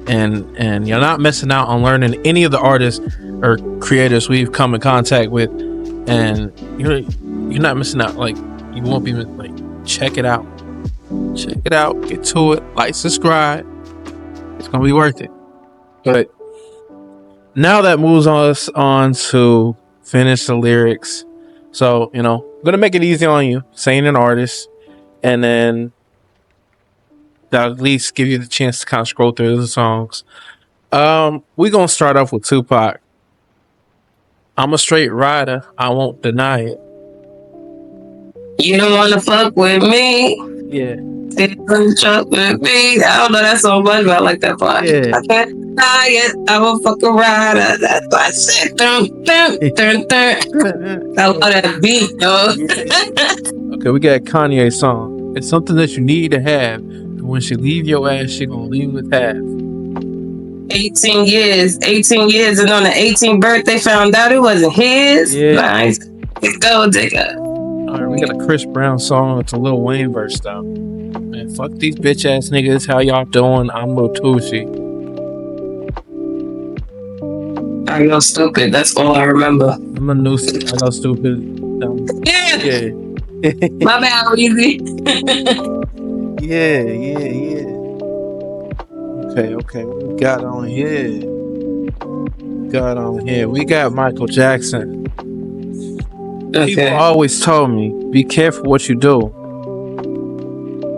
and you're not missing out on learning any of the artists or creators we've come in contact with, and you're not missing out. Like, you won't be like, check it out, get to it, like, subscribe. It's gonna be worth it. But now that moves us on to finish the lyrics. So, you know, I'm gonna make it easy on you, saying an artist, and then that'll at least give you the chance to kind of scroll through the songs. We're gonna start off with Tupac. I'm a straight rider, I won't deny it. You don't wanna fuck with me. Yeah. With me. I don't know that song much, but I like that part. Yeah. I can't deny it. I'm a fucking rider. That's what I said. Dun, dun, dun, dun. I love that beat, yo. Okay, we got Kanye's song. It's something that you need to have. And when she leave your ass, she gonna leave with half. 18 years, and on the 18th birthday, found out it wasn't his. Yeah. Nice. Go, digger. Alright, we got a Chris Brown song. It's a Lil Wayne verse, though. Man, fuck these bitch ass niggas. How y'all doing? I'm Lil Tucci. I go stupid. That's all I remember. I'm a new. I go stupid. Yeah. Yeah. My bad, easy. Yeah. Okay. What we got on here? We got Michael Jackson. Okay. People always told me, be careful what you do.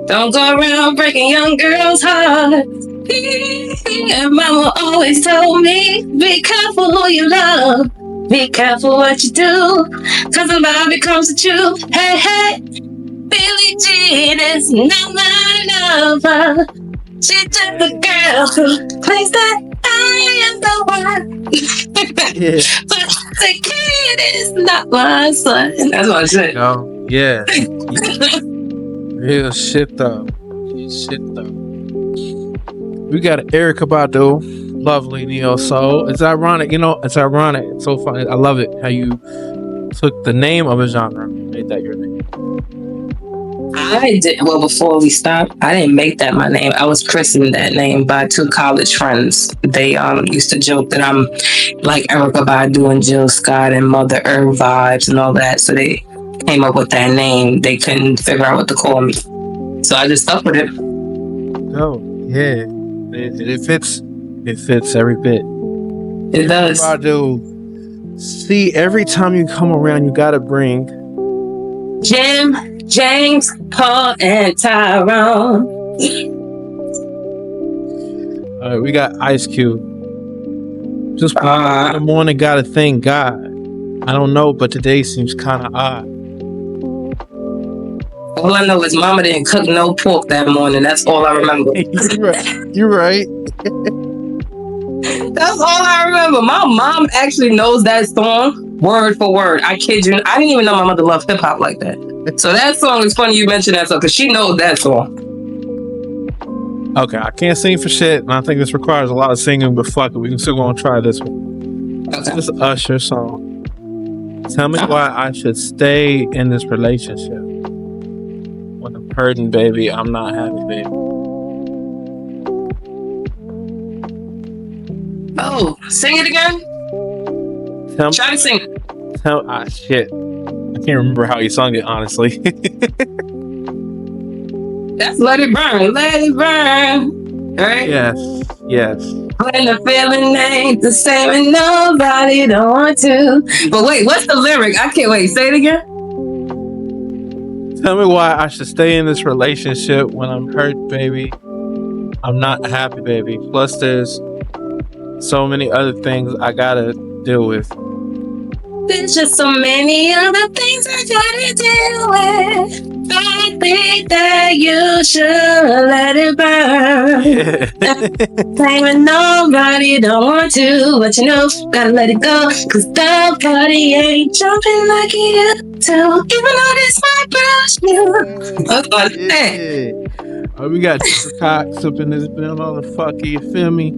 Don't go around breaking young girls' hearts. And mama always told me, be careful who you love. Be careful what you do. Cause the love becomes the truth. Hey, Billie Jean is not my lover. She's just a girl who claims that I am the one. Yeah. But the kid is not my son. That's what I said. No. Yeah. Real shit though. We got Erykah Badu, lovely neo soul. It's ironic, It's ironic. It's so funny. I love it how you took the name of a genre, made that your name. I did. Well, before we stop, I didn't make that my name. I was christened that name by two college friends. They used to joke that I'm like Erykah Badu and Jill Scott and Mother Earth vibes and all that. So they came up with that name. They couldn't figure out what to call me, so I just stuck with it. Oh yeah, it fits. It fits every bit. It does. Badu. See, every time you come around, you gotta bring Jim, James, Paul, and Tyrone. All right, we got Ice Cube. Just in the morning, gotta thank God. I don't know, but today seems kind of odd. All I know is Mama didn't cook no pork that morning. That's all I remember. You're right. That's all I remember. My mom actually knows that song word for word. I kid you. I didn't even know my mother loved hip hop like that. So that song is funny you mentioned that song because she knows that song. Okay, I can't sing for shit, and I think this requires a lot of singing, but fuck it, we can still go and try this one. Okay. This is Usher song. Tell me why I should stay in this relationship when the hurting, baby. I'm not happy, baby. Oh, sing it again. Try to sing it. Shit. I can't remember how you sung it, honestly. That's Let It Burn. Let it burn. Right? Yes. When the feeling ain't the same and nobody don't want to. But wait, what's the lyric? I can't wait. Say it again. Tell me why I should stay in this relationship when I'm hurt, baby. I'm not happy, baby. Plus, there's so many other things I gotta deal with. There's just so many other things I gotta deal with. I think that you should let it burn. Claiming nobody don't want to, but you know, gotta let it go. Cause the party ain't jumping like it used to. Even though this might brush you. We got Cox up in this motherfucker, you feel me?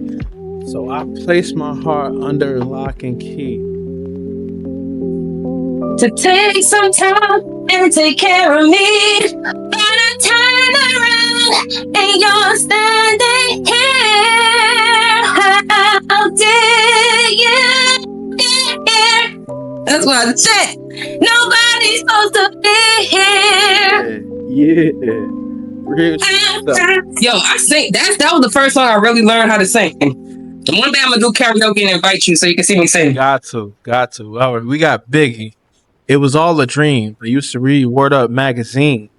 So I place my heart under lock and key. To take some time and take care of me. But I turn around and you're standing here. How dare you get here? That's what I said. Nobody's supposed to be here. Yeah. Real shit. Yo, I sing. That was the first song I really learned how to sing. And one day I'm gonna do karaoke and invite you so you can see me sing. Got to. All right, we got Biggie. It was all a dream. I used to read Word Up magazine.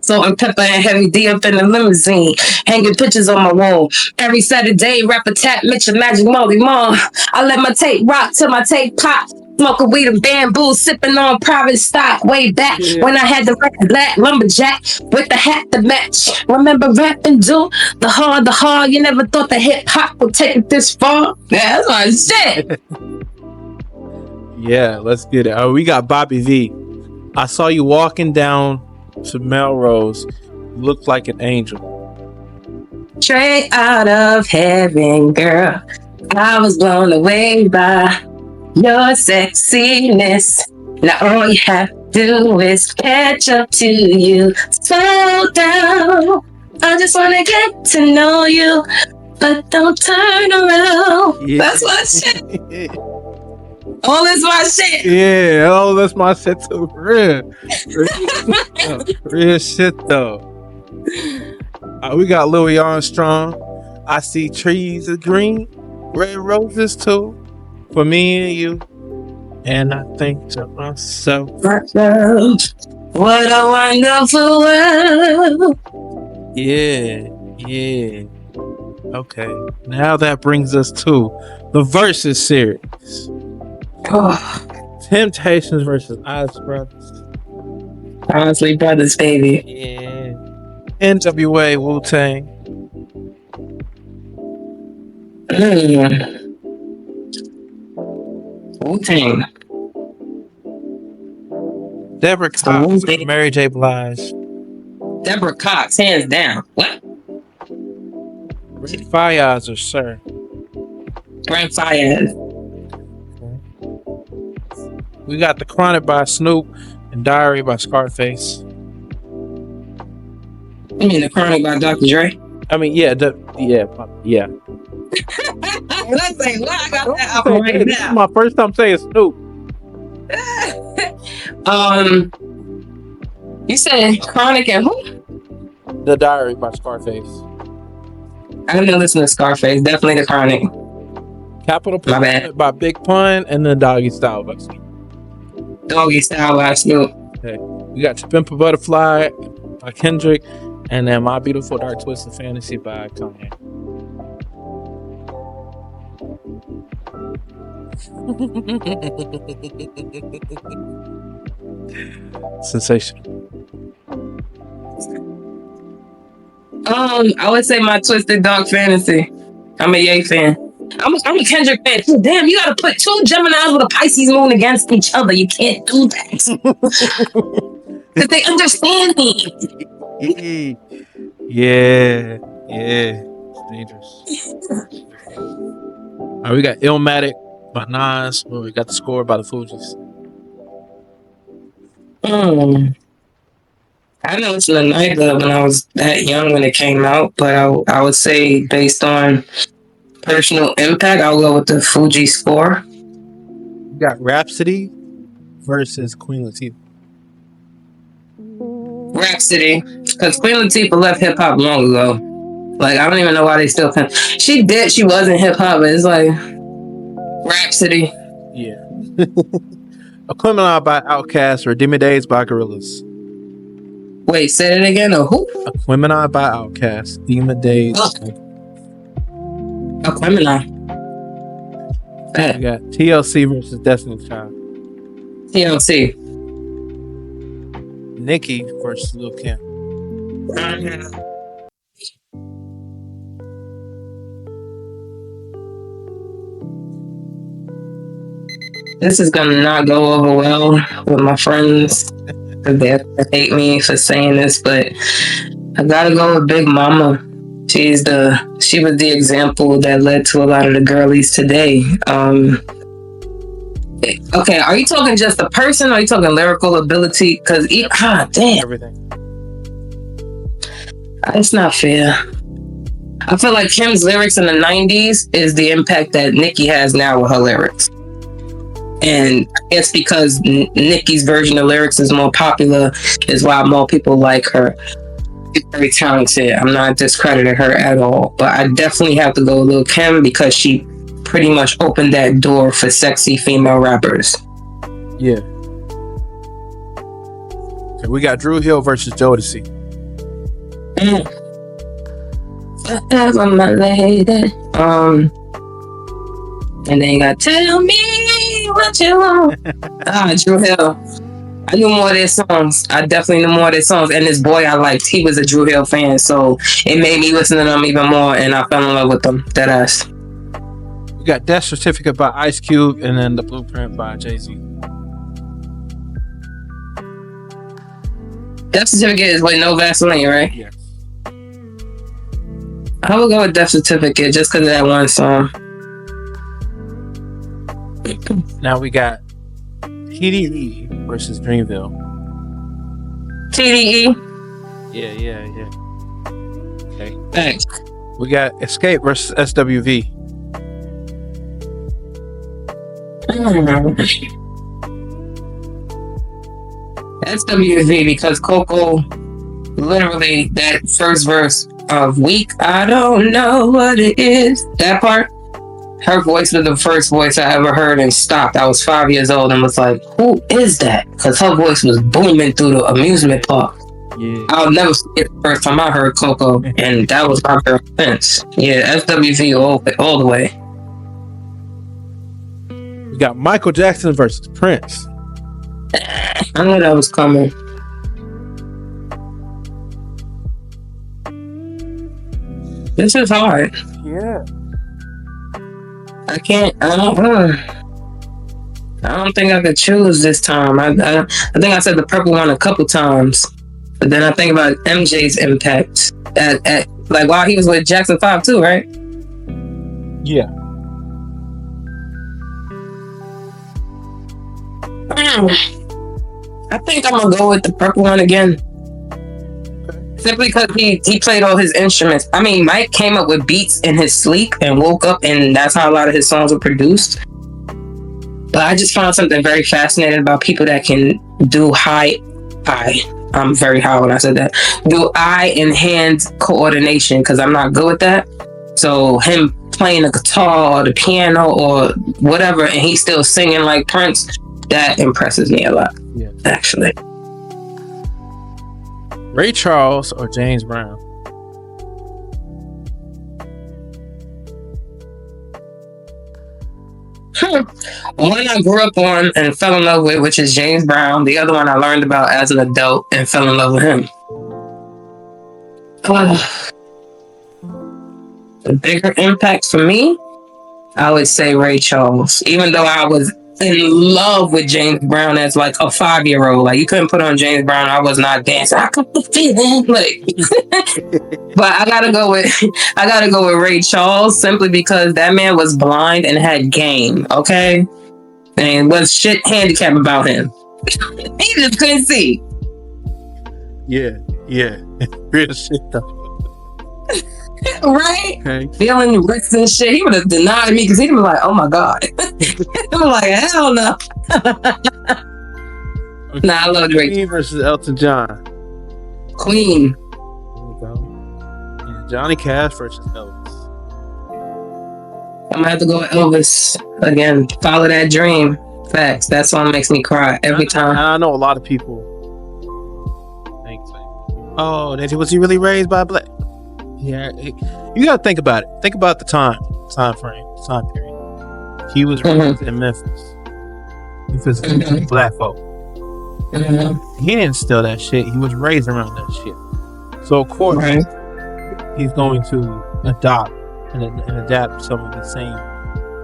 So I'm Pepper and Heavy D up in the limousine, hanging pictures on my wall. Every Saturday, rapper tap, Mitch and Magic Molly Mom. I let my tape rock till my tape pop. Smoking weed and bamboo, sipping on private stock way back when I had the red black lumberjack with the hat to match. Remember rapping, dude? The hard. You never thought that hip hop would take it this far? Yeah, that's my shit. Yeah, let's get it. We got Bobby V. I saw you walking down to Melrose. You looked like an angel. Straight out of heaven, girl. I was blown away by your sexiness. Now all you have to do is catch up to you. Slow down. I just want to get to know you, but don't turn around. Yeah. That's my shit. All is my shit. Yeah, oh, that's my shit too. Real shit though. We got Louis Armstrong. I see trees of green, red roses too, for me and you. And I think to myself, what a wonderful world. Yeah. Okay, now that brings us to the Versus series. Temptations versus STAAXZ Brothers. Honestly, Brothers, baby. Yeah. NWA, Wu-Tang. Wu-Tang. Deborah Cox, Mary J. Blige. Deborah Cox, hands down. What? Fayaz or Sir? Grand Fayaz. We got The Chronic by Snoop and Diary by Scarface. You mean The Chronic by Dr. Dre? I mean, yeah. Let's say, well, I got that album right this now. is my first time saying Snoop. You said Chronic and who? The Diary by Scarface. I didn't listen to Scarface. Definitely The Chronic. Capital Punishment by Big Pun, and then Doggy Style by Snoop. Doggy Style by Snoop. Okay. We got To Pimp a Butterfly by Kendrick, and then My Beautiful Dark Twisted Fantasy by Kanye. Sensational. I would say My Twisted Dark Fantasy. I'm a Ye fan. I'm a Kendrick fan too. Damn, you gotta put two Geminis with a Pisces moon against each other. You can't do that. Because they understand me. Yeah. It's dangerous. All right, we got Illmatic by Nas. We got The Score by the Fugees. I didn't listen to neither when I was that young when it came out, but I would say based on personal impact, I'll go with the Fuji score. You got Rhapsody versus Queen Latifah. Rhapsody, because Queen Latifah left hip hop long ago. Like, I don't even know why they still can. She wasn't hip hop, but it's like Rhapsody. Yeah. Aquemini by Outkast or Demi Days by Gorillaz. Wait, say it again. Or who? Aquemini by Outkast. Demi Days. Aquemini. You got TLC versus Destiny's Child. TLC. Nicki versus Lil Kim. This is gonna not go over well with my friends because they hate me for saying this, but I gotta go with Big Mama. She was the example that led to a lot of the girlies today. Okay, are you talking just the person or are you talking lyrical ability? Because damn, everything. It's not fair. I feel like Kim's lyrics in the 90s is the impact that Nicki has now with her lyrics. And it's because Nicki's version of lyrics is more popular, is why more people like her. She's very talented. I'm not discrediting her at all, but I definitely have to go with Lil Kim because she pretty much opened that door for sexy female rappers. Yeah. So we got Dru Hill versus Jodeci. Forever my lady. And then you got Tell Me What You Want. Dru Hill. I knew more of their songs. I definitely knew more of their songs. And this boy I liked, he was a Dru Hill fan, so it made me listen to them even more, and I fell in love with them. Deadass. You got Death Certificate by Ice Cube, and then The Blueprint by Jay-Z. Death Certificate is with no Vaseline, right? Yes. I would go with Death Certificate just because of that one song. Now we got TDE versus Dreamville. TDE? Yeah. Okay. Thanks. We got Escape versus SWV. SWV because Coco, literally that first verse of Weak, I don't know what it is. That part, her voice was the first voice I ever heard and stopped. I was 5 years old and was like, who is that? Because her voice was booming through the amusement park. Yeah. I'll never forget the first time I heard Coco, and that was my first offense. Yeah, SWV all the way. We got Michael Jackson versus Prince. I knew that was coming. This is hard. Yeah. I don't think I could choose this time. I think I said the purple one a couple times, but then I think about MJ's impact at like while he was with Jackson 5 too, right? Yeah. I think I'm gonna go with the purple one again. Simply because he played all his instruments. I mean, Mike came up with beats in his sleep and woke up, and that's how a lot of his songs were produced. But I just found something very fascinating about people that can do I'm very high when I said that. Do eye and hand coordination, because I'm not good with that. So him playing the guitar or the piano or whatever, and he's still singing like Prince, that impresses me a lot. Yeah. Actually. Ray Charles or James Brown? One I grew up on and fell in love with, which is James Brown. The other one I learned about as an adult and fell in love with him. The bigger impact for me, I would say Ray Charles. Even though I was in love with James Brown as like a 5-year-old. Like, you couldn't put on James Brown, I was not dancing. I could feel it. Like, but I gotta go with Ray Charles simply because that man was blind and had game, okay? And was shit handicap about him. He just couldn't see. Yeah. Real shit though. Right? Okay. Feeling rich and shit. He would have denied me because he'd be like, oh my God. I'm like, hell no. Nah, I love Drake. Queen versus Elton John. Queen. There we go. Yeah, Johnny Cash versus Elvis. I'm gonna have to go with Elvis again. Follow that dream. Facts. That song makes me cry every time. I know a lot of people think, oh, was he really raised by black? Yeah, you gotta think about it. Think about the time period. He was raised in Memphis. Memphis is black folk. He didn't steal that shit. He was raised around that shit. So of course, he's going to adopt and adapt some of the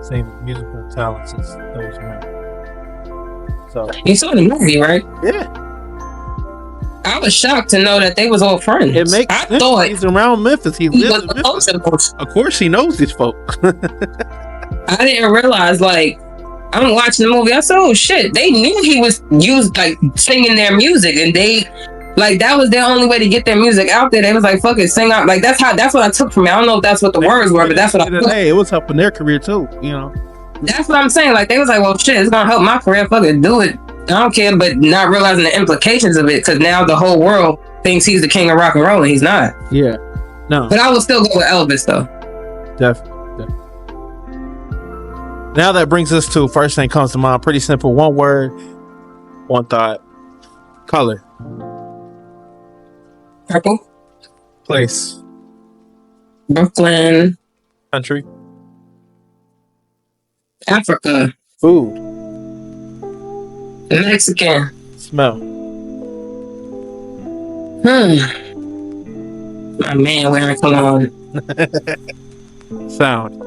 same musical talents as those around. So you saw the movie, right? Yeah. I was shocked to know that they was all friends. It makes I sense. thought He's around Memphis. He lives in Memphis. Of course, he knows these folk. I didn't realize, like, I'm watching the movie. I said, oh shit, they knew he was singing their music, and they, like, that was their only way to get their music out there. They was like, fuck it, sing out. Like, that's what I took from it. I don't know if that's what the words were, but that's what I took. Hey, it was helping their career too, you know. That's what I'm saying. Like, they was like, well, shit, it's gonna help my career. Fuck it, do it. I don't care, but not realizing the implications of it, because now the whole world thinks he's the king of rock and roll, and he's not. Yeah, no. But I will still go with Elvis, though. Definitely. Now that brings us to first thing comes to mind. Pretty simple. One word, one thought. Color. Purple. Place. Brooklyn. Country. Africa. Food. Mexican. Smell. My man wearing cologne. Sound.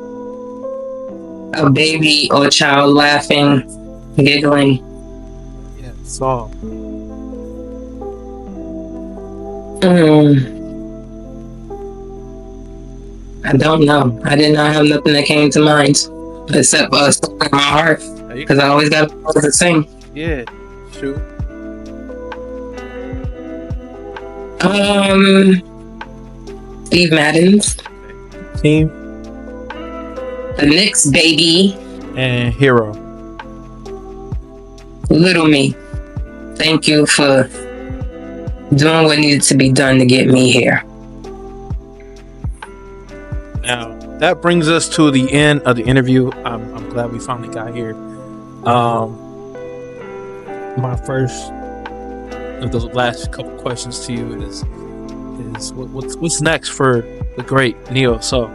A baby or a child laughing, giggling. Yeah, song. I don't know. I did not have nothing that came to mind except a song in my heart, because I always got to sing. Yeah, shoot. Steve Madden's Team. The Knicks, baby. And Hero. Little me. Thank you for doing what needed to be done to get me here. Now, that brings us to the end of the interview. I'm glad we finally got here. My first of the last couple questions to you is what's next for the great Neo Soul?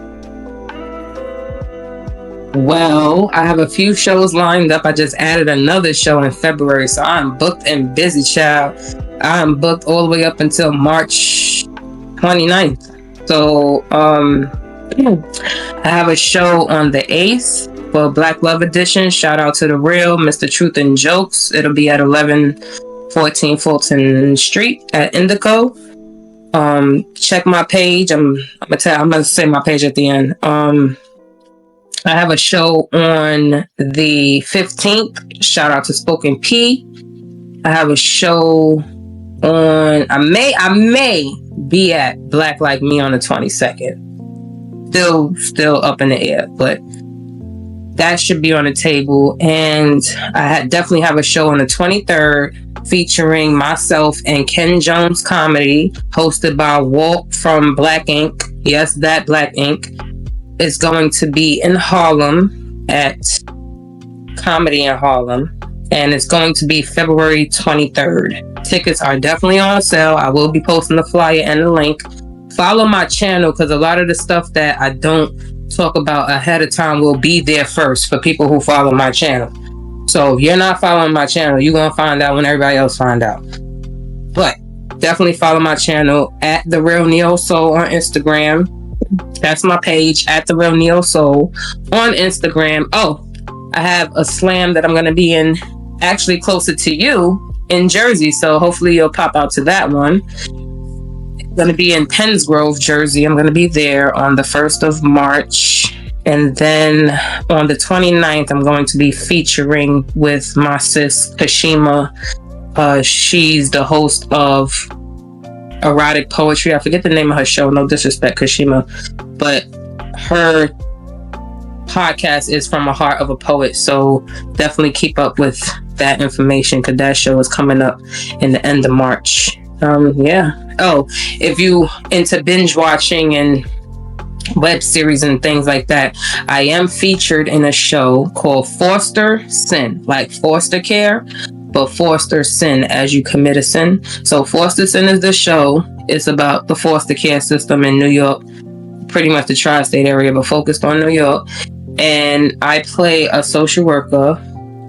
Well, I have a few shows lined up. I just added another show in February, so I'm booked and busy, child. I'm booked all the way up until March 29th. So, I have a show on the 8th for Black Love Edition. Shout out to The Real, Mr. Truth and Jokes. It'll be at 1114 Fulton Street at Indigo. Check my page. I'm gonna say my page at the end. I have a show on the 15th. Shout out to Spoken P. I have a show on. I may be at Black Like Me on the 22nd. Still up in the air, but that should be on the table. And I definitely have a show on the 23rd featuring myself and Ken Jones Comedy, hosted by Walt from Black Ink. Yes, that Black Ink. Is going to be in Harlem at Comedy in Harlem, and it's going to be February 23rd. Tickets are definitely on sale. I will be posting the flyer and the link. Follow my channel, because a lot of the stuff that I don't talk about ahead of time will be there first for people who follow my channel. So if you're not following my channel, you're going to find out when everybody else find out. But definitely follow my channel at The Real Neo Soul on Instagram. That's my page, at The Real Neo Soul on Instagram. Oh, I have a slam that I'm going to be in, actually closer to you, in Jersey. So hopefully you'll pop out to that one. I'm going to be in Pennsgrove, Jersey. I'm going to be there on the 1st of March. And then on the 29th, I'm going to be featuring with my sis, Kashima. She's the host of erotic poetry. I forget the name of her show. No disrespect, Kashima, but her podcast is From a Heart of a Poet. So definitely keep up with that information because that show is coming up in the end of March. Yeah. Oh, if you into binge watching and web series and things like that, I am featured in a show called Foster Sin, like foster care, but foster sin as you commit a sin. So Foster Sin is the show. It's about the foster care system in New York, pretty much the tri-state area, but focused on New York. And I play a social worker,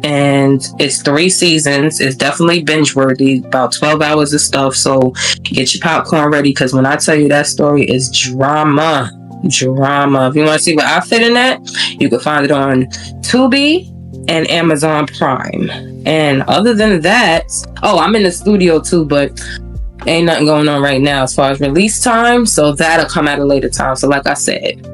and it's 3 seasons. It's definitely binge worthy, about 12 hours of stuff. So get your popcorn ready, because when I tell you that story is drama. If you want to see what I fit in that, you can find it on Tubi and Amazon Prime. And other than that, I'm in the studio too, but ain't nothing going on right now as far as release time, so that'll come at a later time. So like I said,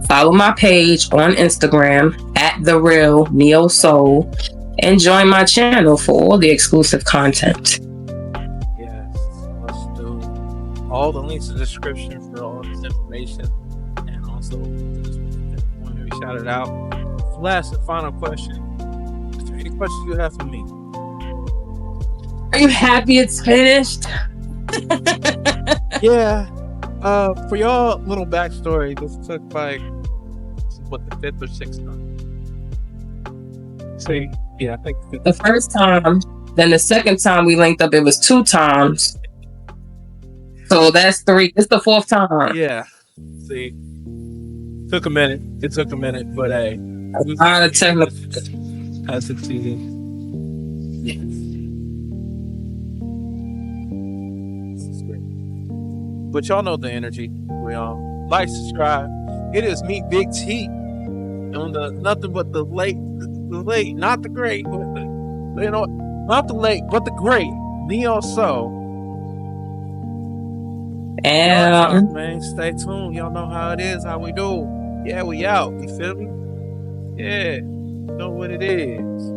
follow my page on Instagram at The Real Neo Soul and join my channel for all the exclusive content. Yes, let's do all the links in the description for all this information, and also when we shout it out. Last and final question: is there any questions you have for me? Are you happy it's finished? Yeah. For y'all, little backstory. This took like the 5th or 6th time. See, yeah, I think the first time, then the second time we linked up, it was 2 times. So that's 3. It's the 4th time. Yeah. See, took a minute. It took a minute, but hey, a lot of technical has succeeded. Yes. But y'all know the energy. We all like, subscribe. It is me, Big T, on the nothing but the late, not the great, but not the late, but the great Neo Soul. And man, stay tuned. Y'all know how it is, how we do. Yeah, we out. You feel me? Yeah, you know what it is.